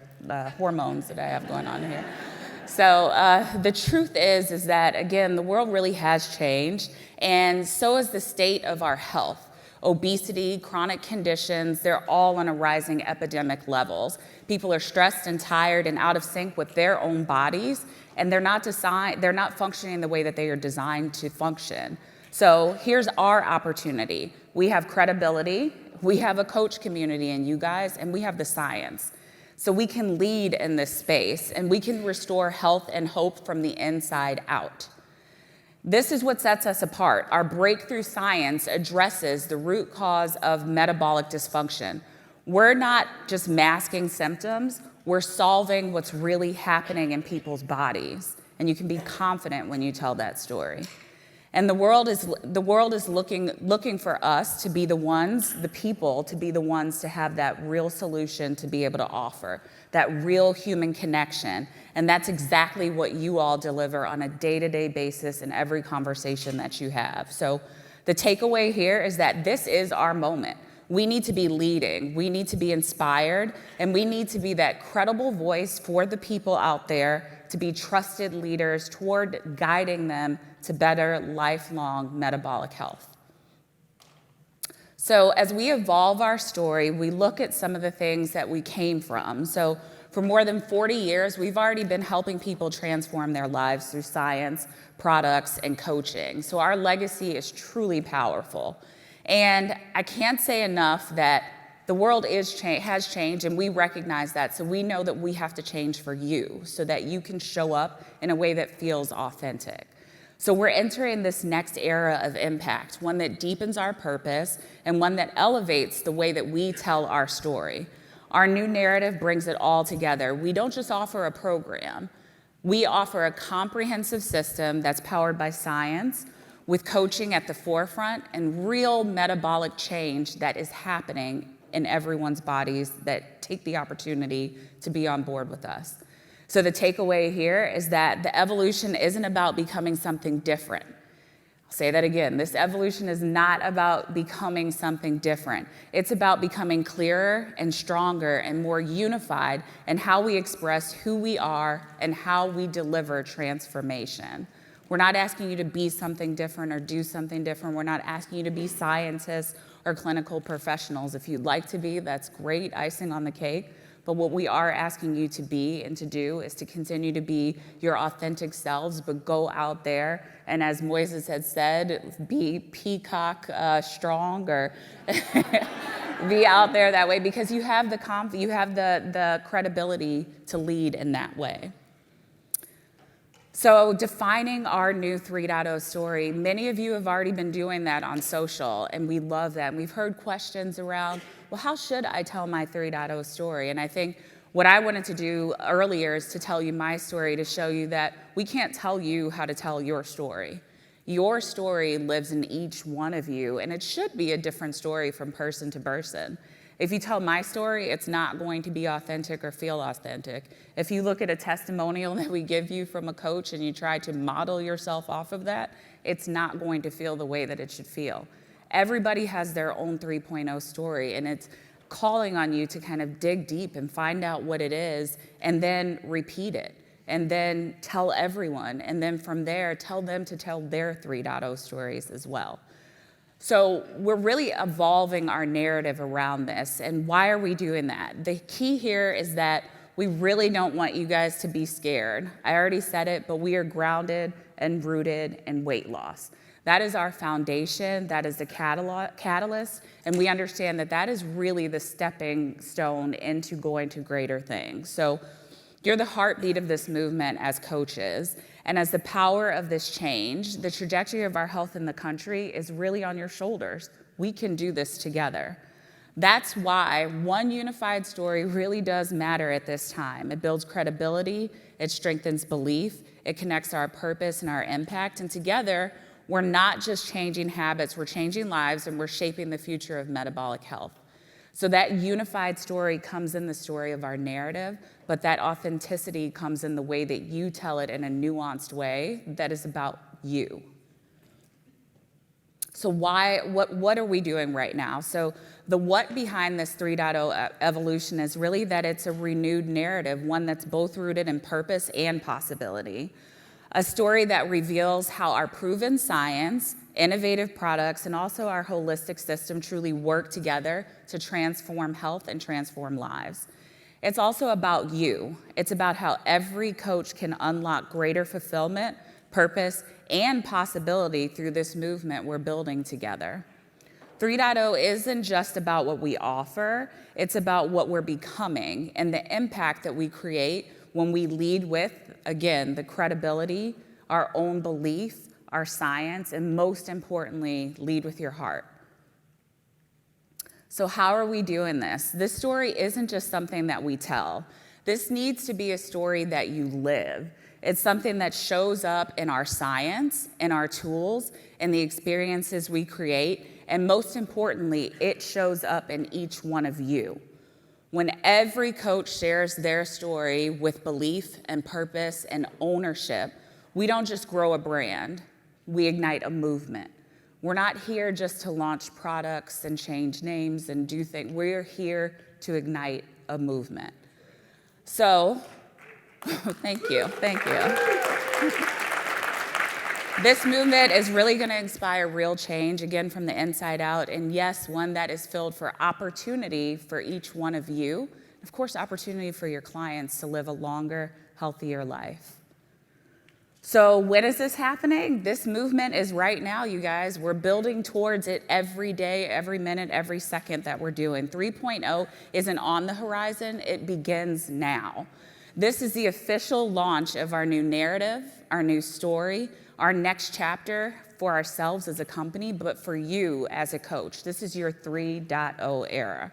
hormones that I have going on here. So the truth is that, again, the world really has changed, and so is the state of our health. Obesity, chronic conditions, they're all on a rising epidemic levels. People are stressed and tired and out of sync with their own bodies, and they're not functioning the way that they are designed to function. So here's our opportunity. We have credibility, we have a coach community in you guys, and we have the science. So we can lead in this space, and we can restore health and hope from the inside out. This is what sets us apart. Our breakthrough science addresses the root cause of metabolic dysfunction. We're not just masking symptoms, we're solving what's really happening in people's bodies. And you can be confident when you tell that story. And the world is looking for us to be the ones, the people, to be the ones to have that real solution to be able to offer, that real human connection. And that's exactly what you all deliver on a day-to-day basis in every conversation that you have. So the takeaway here is that this is our moment. We need to be leading, we need to be inspired, and we need to be that credible voice for the people out there to be trusted leaders toward guiding them to better lifelong metabolic health. So as we evolve our story, we look at some of the things that we came from. So for more than 40 years, we've already been helping people transform their lives through science, products, and coaching. So our legacy is truly powerful. And I can't say enough that the world has changed, and we recognize that. So we know that we have to change for you so that you can show up in a way that feels authentic. So we're entering this next era of impact, one that deepens our purpose and one that elevates the way that we tell our story. Our new narrative brings it all together. We don't just offer a program. We offer a comprehensive system that's powered by science, with coaching at the forefront and real metabolic change that is happening in everyone's bodies that take the opportunity to be on board with us. So the takeaway here is that the evolution isn't about becoming something different. I'll say that again. This evolution is not about becoming something different. It's about becoming clearer and stronger and more unified in how we express who we are and how we deliver transformation. We're not asking you to be something different or do something different. We're not asking you to be scientists or clinical professionals. If you'd like to be, that's great, icing on the cake. But what we are asking you to be and to do is to continue to be your authentic selves, but go out there and, as Moises had said, be peacock strong, or be out there that way, because you have the credibility to lead in that way. So defining our new 3.0 story, many of you have already been doing that on social, and we love that. And we've heard questions around, well, how should I tell my 3.0 story? And I think what I wanted to do earlier is to tell you my story, to show you that we can't tell you how to tell your story. Your story lives in each one of you, and it should be a different story from person to person. If you tell my story, it's not going to be authentic or feel authentic. If you look at a testimonial that we give you from a coach and you try to model yourself off of that, it's not going to feel the way that it should feel. Everybody has their own 3.0 story, and it's calling on you to kind of dig deep and find out what it is, and then repeat it, and then tell everyone, and then from there, tell them to tell their 3.0 stories as well. So we're really evolving our narrative around this. And why are we doing that? The key here is that we really don't want you guys to be scared. I already said it, but we are grounded and rooted in weight loss. That is our foundation, that is the catalyst, and we understand that that is really the stepping stone into going to greater things. So you're the heartbeat of this movement as coaches. And as the power of this change, the trajectory of our health in the country is really on your shoulders. We can do this together. That's why one unified story really does matter at this time. It builds credibility, it strengthens belief, it connects our purpose and our impact, and together, we're not just changing habits, we're changing lives, and we're shaping the future of metabolic health. So that unified story comes in the story of our narrative, but that authenticity comes in the way that you tell it in a nuanced way that is about you. So what are we doing right now? So the what behind this 3.0 evolution is really that it's a renewed narrative, one that's both rooted in purpose and possibility. A story that reveals how our proven science, innovative products, and also our holistic system truly work together to transform health and transform lives. It's also about you. It's about how every coach can unlock greater fulfillment, purpose, and possibility through this movement we're building together. 3.0 isn't just about what we offer, it's about what we're becoming and the impact that we create when we lead with, again, the credibility, our own belief, our science, and most importantly, lead with your heart. So how are we doing this? This story isn't just something that we tell. This needs to be a story that you live. It's something that shows up in our science, in our tools, in the experiences we create, and most importantly, it shows up in each one of you. When every coach shares their story with belief and purpose and ownership, we don't just grow a brand, we ignite a movement. We're not here just to launch products and change names and do things. We're here to ignite a movement. So, thank you. This movement is really going to inspire real change, again, from the inside out. And yes, one that is filled for opportunity for each one of you. Of course, opportunity for your clients to live a longer, healthier life. So when is this happening? This movement is right now, you guys. We're building towards it every day, every minute, every second that we're doing. 3.0 isn't on the horizon. It begins now. This is the official launch of our new narrative, our new story, our next chapter for ourselves as a company, but for you as a coach. This is your 3.0 era.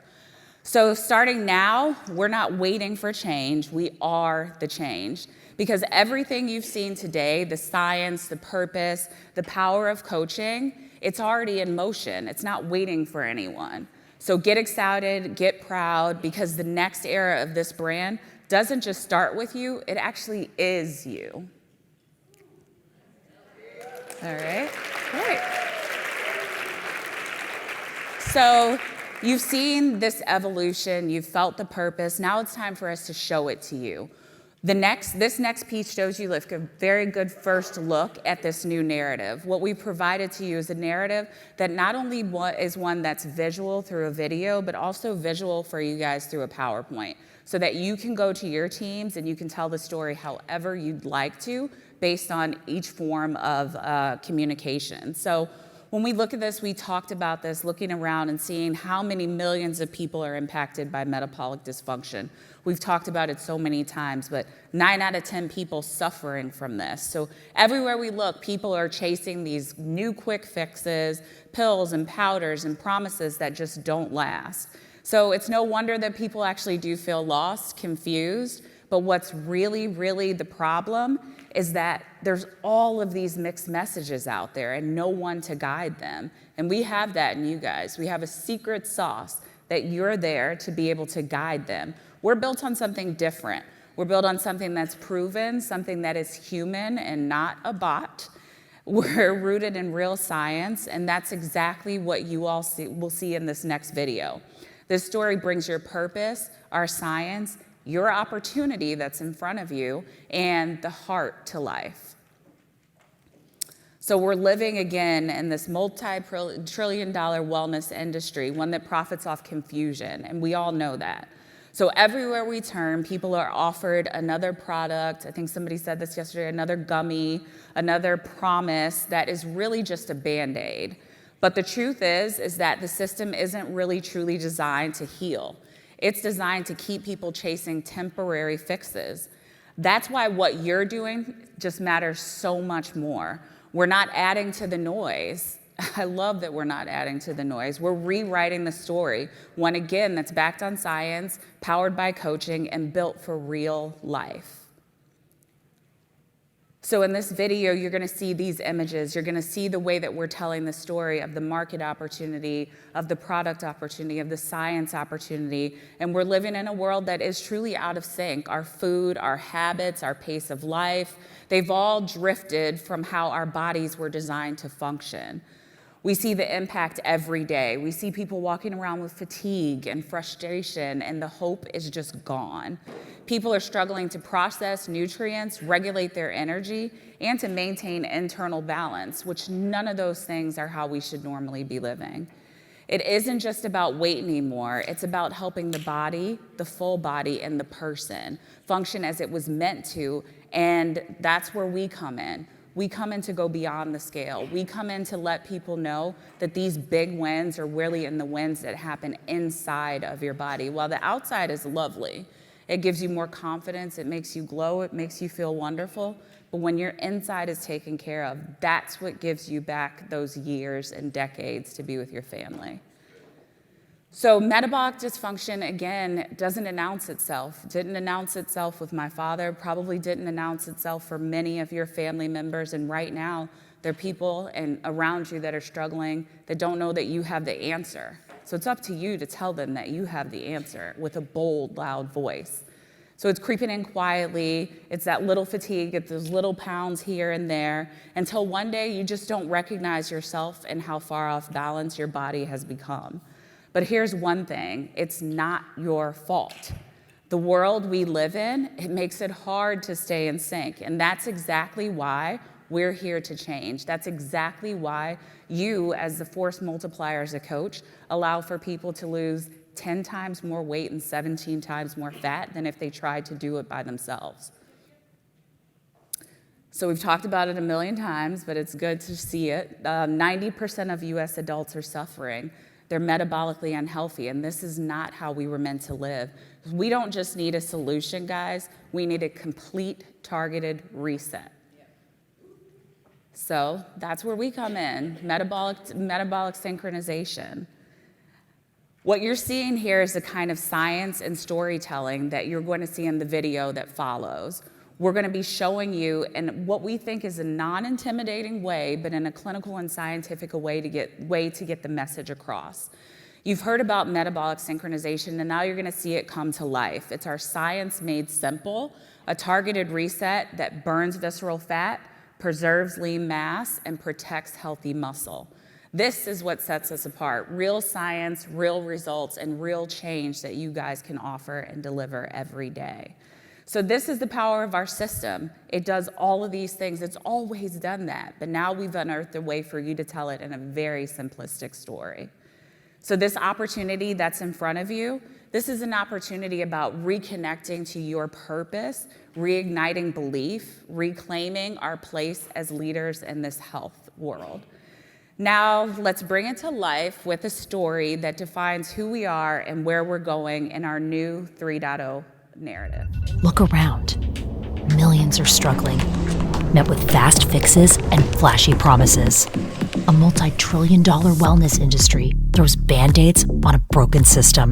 So starting now, we're not waiting for change. We are the change. Because everything you've seen today, the science, the purpose, the power of coaching, it's already in motion. It's not waiting for anyone. So get excited, get proud, because the next era of this brand doesn't just start with you, it actually is you. All right, great. So you've seen this evolution, you've felt the purpose, now it's time for us to show it to you. This next piece shows you like a very good first look at this new narrative. What we provided to you is a narrative that not only is one that's visual through a video, but also visual for you guys through a PowerPoint, so that you can go to your teams and you can tell the story however you'd like to, based on each form of communication. So when we look at this, we talked about this, looking around and seeing how many millions of people are impacted by metabolic dysfunction. We've talked about it so many times, but 9 out of 10 people suffering from this. So everywhere we look, people are chasing these new quick fixes, pills and powders and promises that just don't last. So it's no wonder that people actually do feel lost, confused, but what's really, really the problem is that there's all of these mixed messages out there and no one to guide them. And we have that in you guys. We have a secret sauce that you're there to be able to guide them. We're built on something different. We're built on something that's proven, something that is human and not a bot. We're rooted in real science, and that's exactly what you all will see in this next video. This story brings your purpose, our science, your opportunity that's in front of you, and the heart to life. So we're living again in this multi-trillion-dollar wellness industry, one that profits off confusion, and we all know that. So everywhere we turn, people are offered another product. I think somebody said this yesterday, another gummy, another promise that is really just a Band-Aid. But the truth is that the system isn't really truly designed to heal. It's designed to keep people chasing temporary fixes. That's why what you're doing just matters so much more. We're not adding to the noise. I love that we're not adding to the noise. We're rewriting the story, one again that's backed on science, powered by coaching, and built for real life. So in this video, you're going to see these images. You're going to see the way that we're telling the story of the market opportunity, of the product opportunity, of the science opportunity. And we're living in a world that is truly out of sync. Our food, our habits, our pace of life, they've all drifted from how our bodies were designed to function. We see the impact every day. We see people walking around with fatigue and frustration, and the hope is just gone. People are struggling to process nutrients, regulate their energy, and to maintain internal balance, which none of those things are how we should normally be living. It isn't just about weight anymore. It's about helping the body, the full body, and the person function as it was meant to, and that's where we come in. We come in to go beyond the scale. We come in to let people know that these big wins are really in the wins that happen inside of your body. While the outside is lovely, it gives you more confidence, it makes you glow, it makes you feel wonderful. But when your inside is taken care of, that's what gives you back those years and decades to be with your family. So metabolic dysfunction, again, doesn't announce itself. Didn't announce itself with my father, probably didn't announce itself for many of your family members. And right now, there are people around you that are struggling, that don't know that you have the answer. So it's up to you to tell them that you have the answer with a bold, loud voice. So it's creeping in quietly. It's that little fatigue, it's those little pounds here and there, until one day you just don't recognize yourself and how far off balance your body has become. But here's one thing, it's not your fault. The world we live in, it makes it hard to stay in sync. And that's exactly why we're here to change. That's exactly why you, as the force multiplier as a coach, allow for people to lose 10 times more weight and 17 times more fat than if they tried to do it by themselves. So we've talked about it a million times, but it's good to see it. 90% of US adults are suffering. They're metabolically unhealthy, and this is not how we were meant to live. We don't just need a solution, guys. We need a complete targeted reset. So that's where we come in, metabolic synchronization. What you're seeing here is the kind of science and storytelling that you're going to see in the video that follows. We're going to be showing you in what we think is a non-intimidating way, but in a clinical and scientific way to get the message across. You've heard about metabolic synchronization, and now you're going to see it come to life. It's our science made simple, a targeted reset that burns visceral fat, preserves lean mass, and protects healthy muscle. This is what sets us apart, real science, real results, and real change that you guys can offer and deliver every day. So this is the power of our system. It does all of these things. It's always done that, but now we've unearthed a way for you to tell it in a very simplistic story. So this opportunity that's in front of you, this is an opportunity about reconnecting to your purpose, reigniting belief, reclaiming our place as leaders in this health world. Now, let's bring it to life with a story that defines who we are and where we're going in our new 3.0 narrative. Look around. Millions are struggling, met with fast fixes and flashy promises. A multi-trillion-dollar wellness industry throws Band-Aids on a broken system.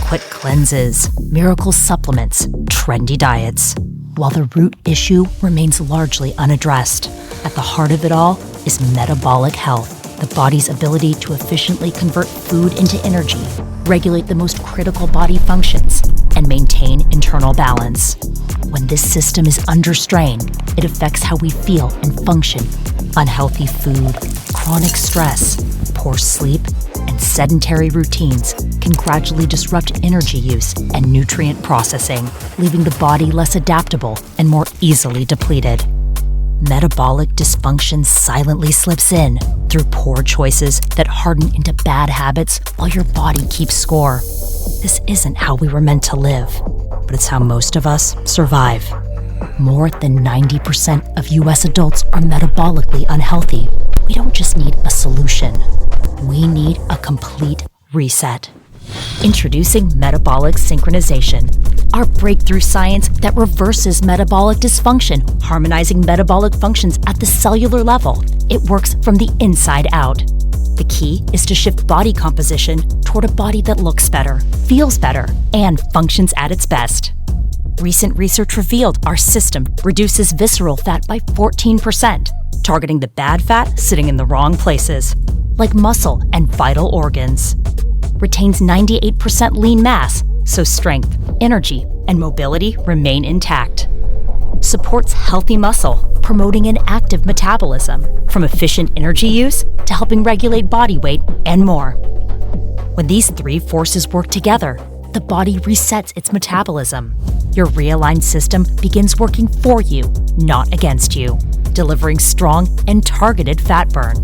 Quick cleanses, miracle supplements, trendy diets. While the root issue remains largely unaddressed, at the heart of it all is metabolic health, the body's ability to efficiently convert food into energy, regulate the most critical body functions, and maintain internal balance. When this system is under strain, it affects how we feel and function. Unhealthy food, chronic stress, poor sleep, and sedentary routines can gradually disrupt energy use and nutrient processing, leaving the body less adaptable and more easily depleted. Metabolic dysfunction silently slips in through poor choices that harden into bad habits while your body keeps score. This isn't how we were meant to live, but it's how most of us survive. More than 90% of US adults are metabolically unhealthy. We don't just need a solution. We need a complete reset. Introducing metabolic synchronization, our breakthrough science that reverses metabolic dysfunction, harmonizing metabolic functions at the cellular level. It works from the inside out. The key is to shift body composition toward a body that looks better, feels better, and functions at its best. Recent research revealed our system reduces visceral fat by 14%, targeting the bad fat sitting in the wrong places, like muscle and vital organs. Retains 98% lean mass, so strength, energy, and mobility remain intact. Supports healthy muscle, promoting an active metabolism, from efficient energy use to helping regulate body weight and more. When these three forces work together, the body resets its metabolism. Your realigned system begins working for you, not against you, delivering strong and targeted fat burn.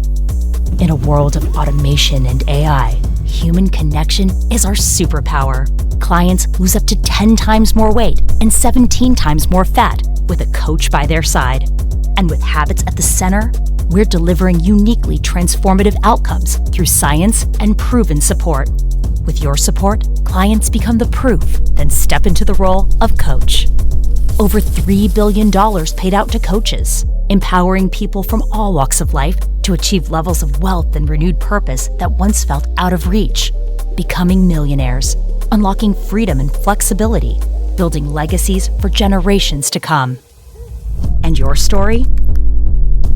In a world of automation and AI, human connection is our superpower. Clients lose up to 10 times more weight and 17 times more fat with a coach by their side. And with habits at the center, we're delivering uniquely transformative outcomes through science and proven support. With your support, clients become the proof, then step into the role of coach. Over $3 billion paid out to coaches, empowering people from all walks of life to achieve levels of wealth and renewed purpose that once felt out of reach, becoming millionaires, unlocking freedom and flexibility, building legacies for generations to come. And your story?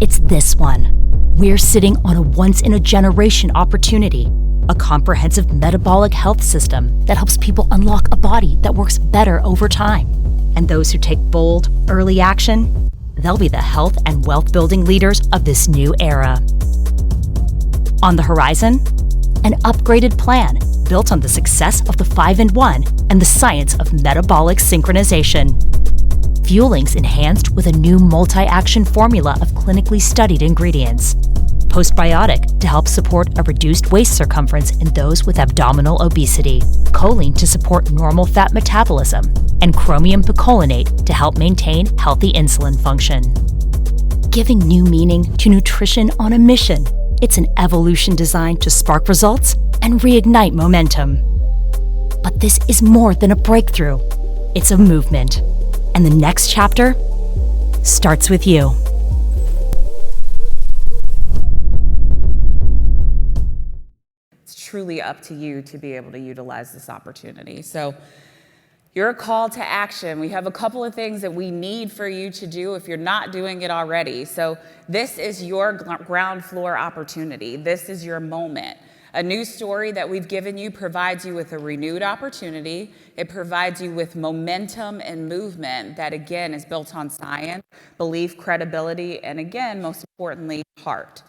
It's this one. We're sitting on a once-in-a-generation opportunity, a comprehensive metabolic health system that helps people unlock a body that works better over time. And those who take bold, early action, they'll be the health and wealth building leaders of this new era. On the horizon, an upgraded plan built on the success of the 5-in-1 and the science of metabolic synchronization. Fueling's enhanced with a new multi-action formula of clinically studied ingredients. Postbiotic to help support a reduced waist circumference in those with abdominal obesity. Choline to support normal fat metabolism. And chromium picolinate to help maintain healthy insulin function. Giving new meaning to nutrition on a mission. It's an evolution designed to spark results and reignite momentum. But this is more than a breakthrough. It's a movement. And the next chapter starts with you. It's truly up to you to be able to utilize this opportunity. So your call to action, we have a couple of things that we need for you to do if you're not doing it already. So this is your ground floor opportunity. This is your moment. A new story that we've given you provides you with a renewed opportunity. It provides you with momentum and movement that, again, is built on science, belief, credibility, and again, most importantly, heart.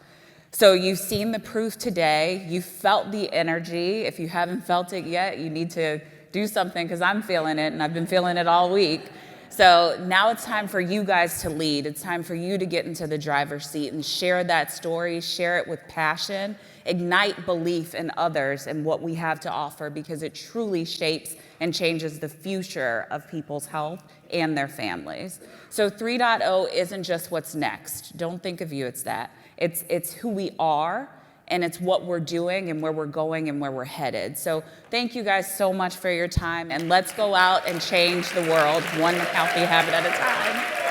So you've seen the proof today. You felt the energy. If you haven't felt it yet, you need to do something, because I'm feeling it, and I've been feeling it all week. So now it's time for you guys to lead. It's time for you to get into the driver's seat and share that story, share it with passion, ignite belief in others and what we have to offer, because it truly shapes and changes the future of people's health and their families. So 3.0 isn't just what's next. Don't think of you as that. It's who we are, and it's what we're doing and where we're going and where we're headed. So thank you guys so much for your time, and let's go out and change the world one healthy habit at a time.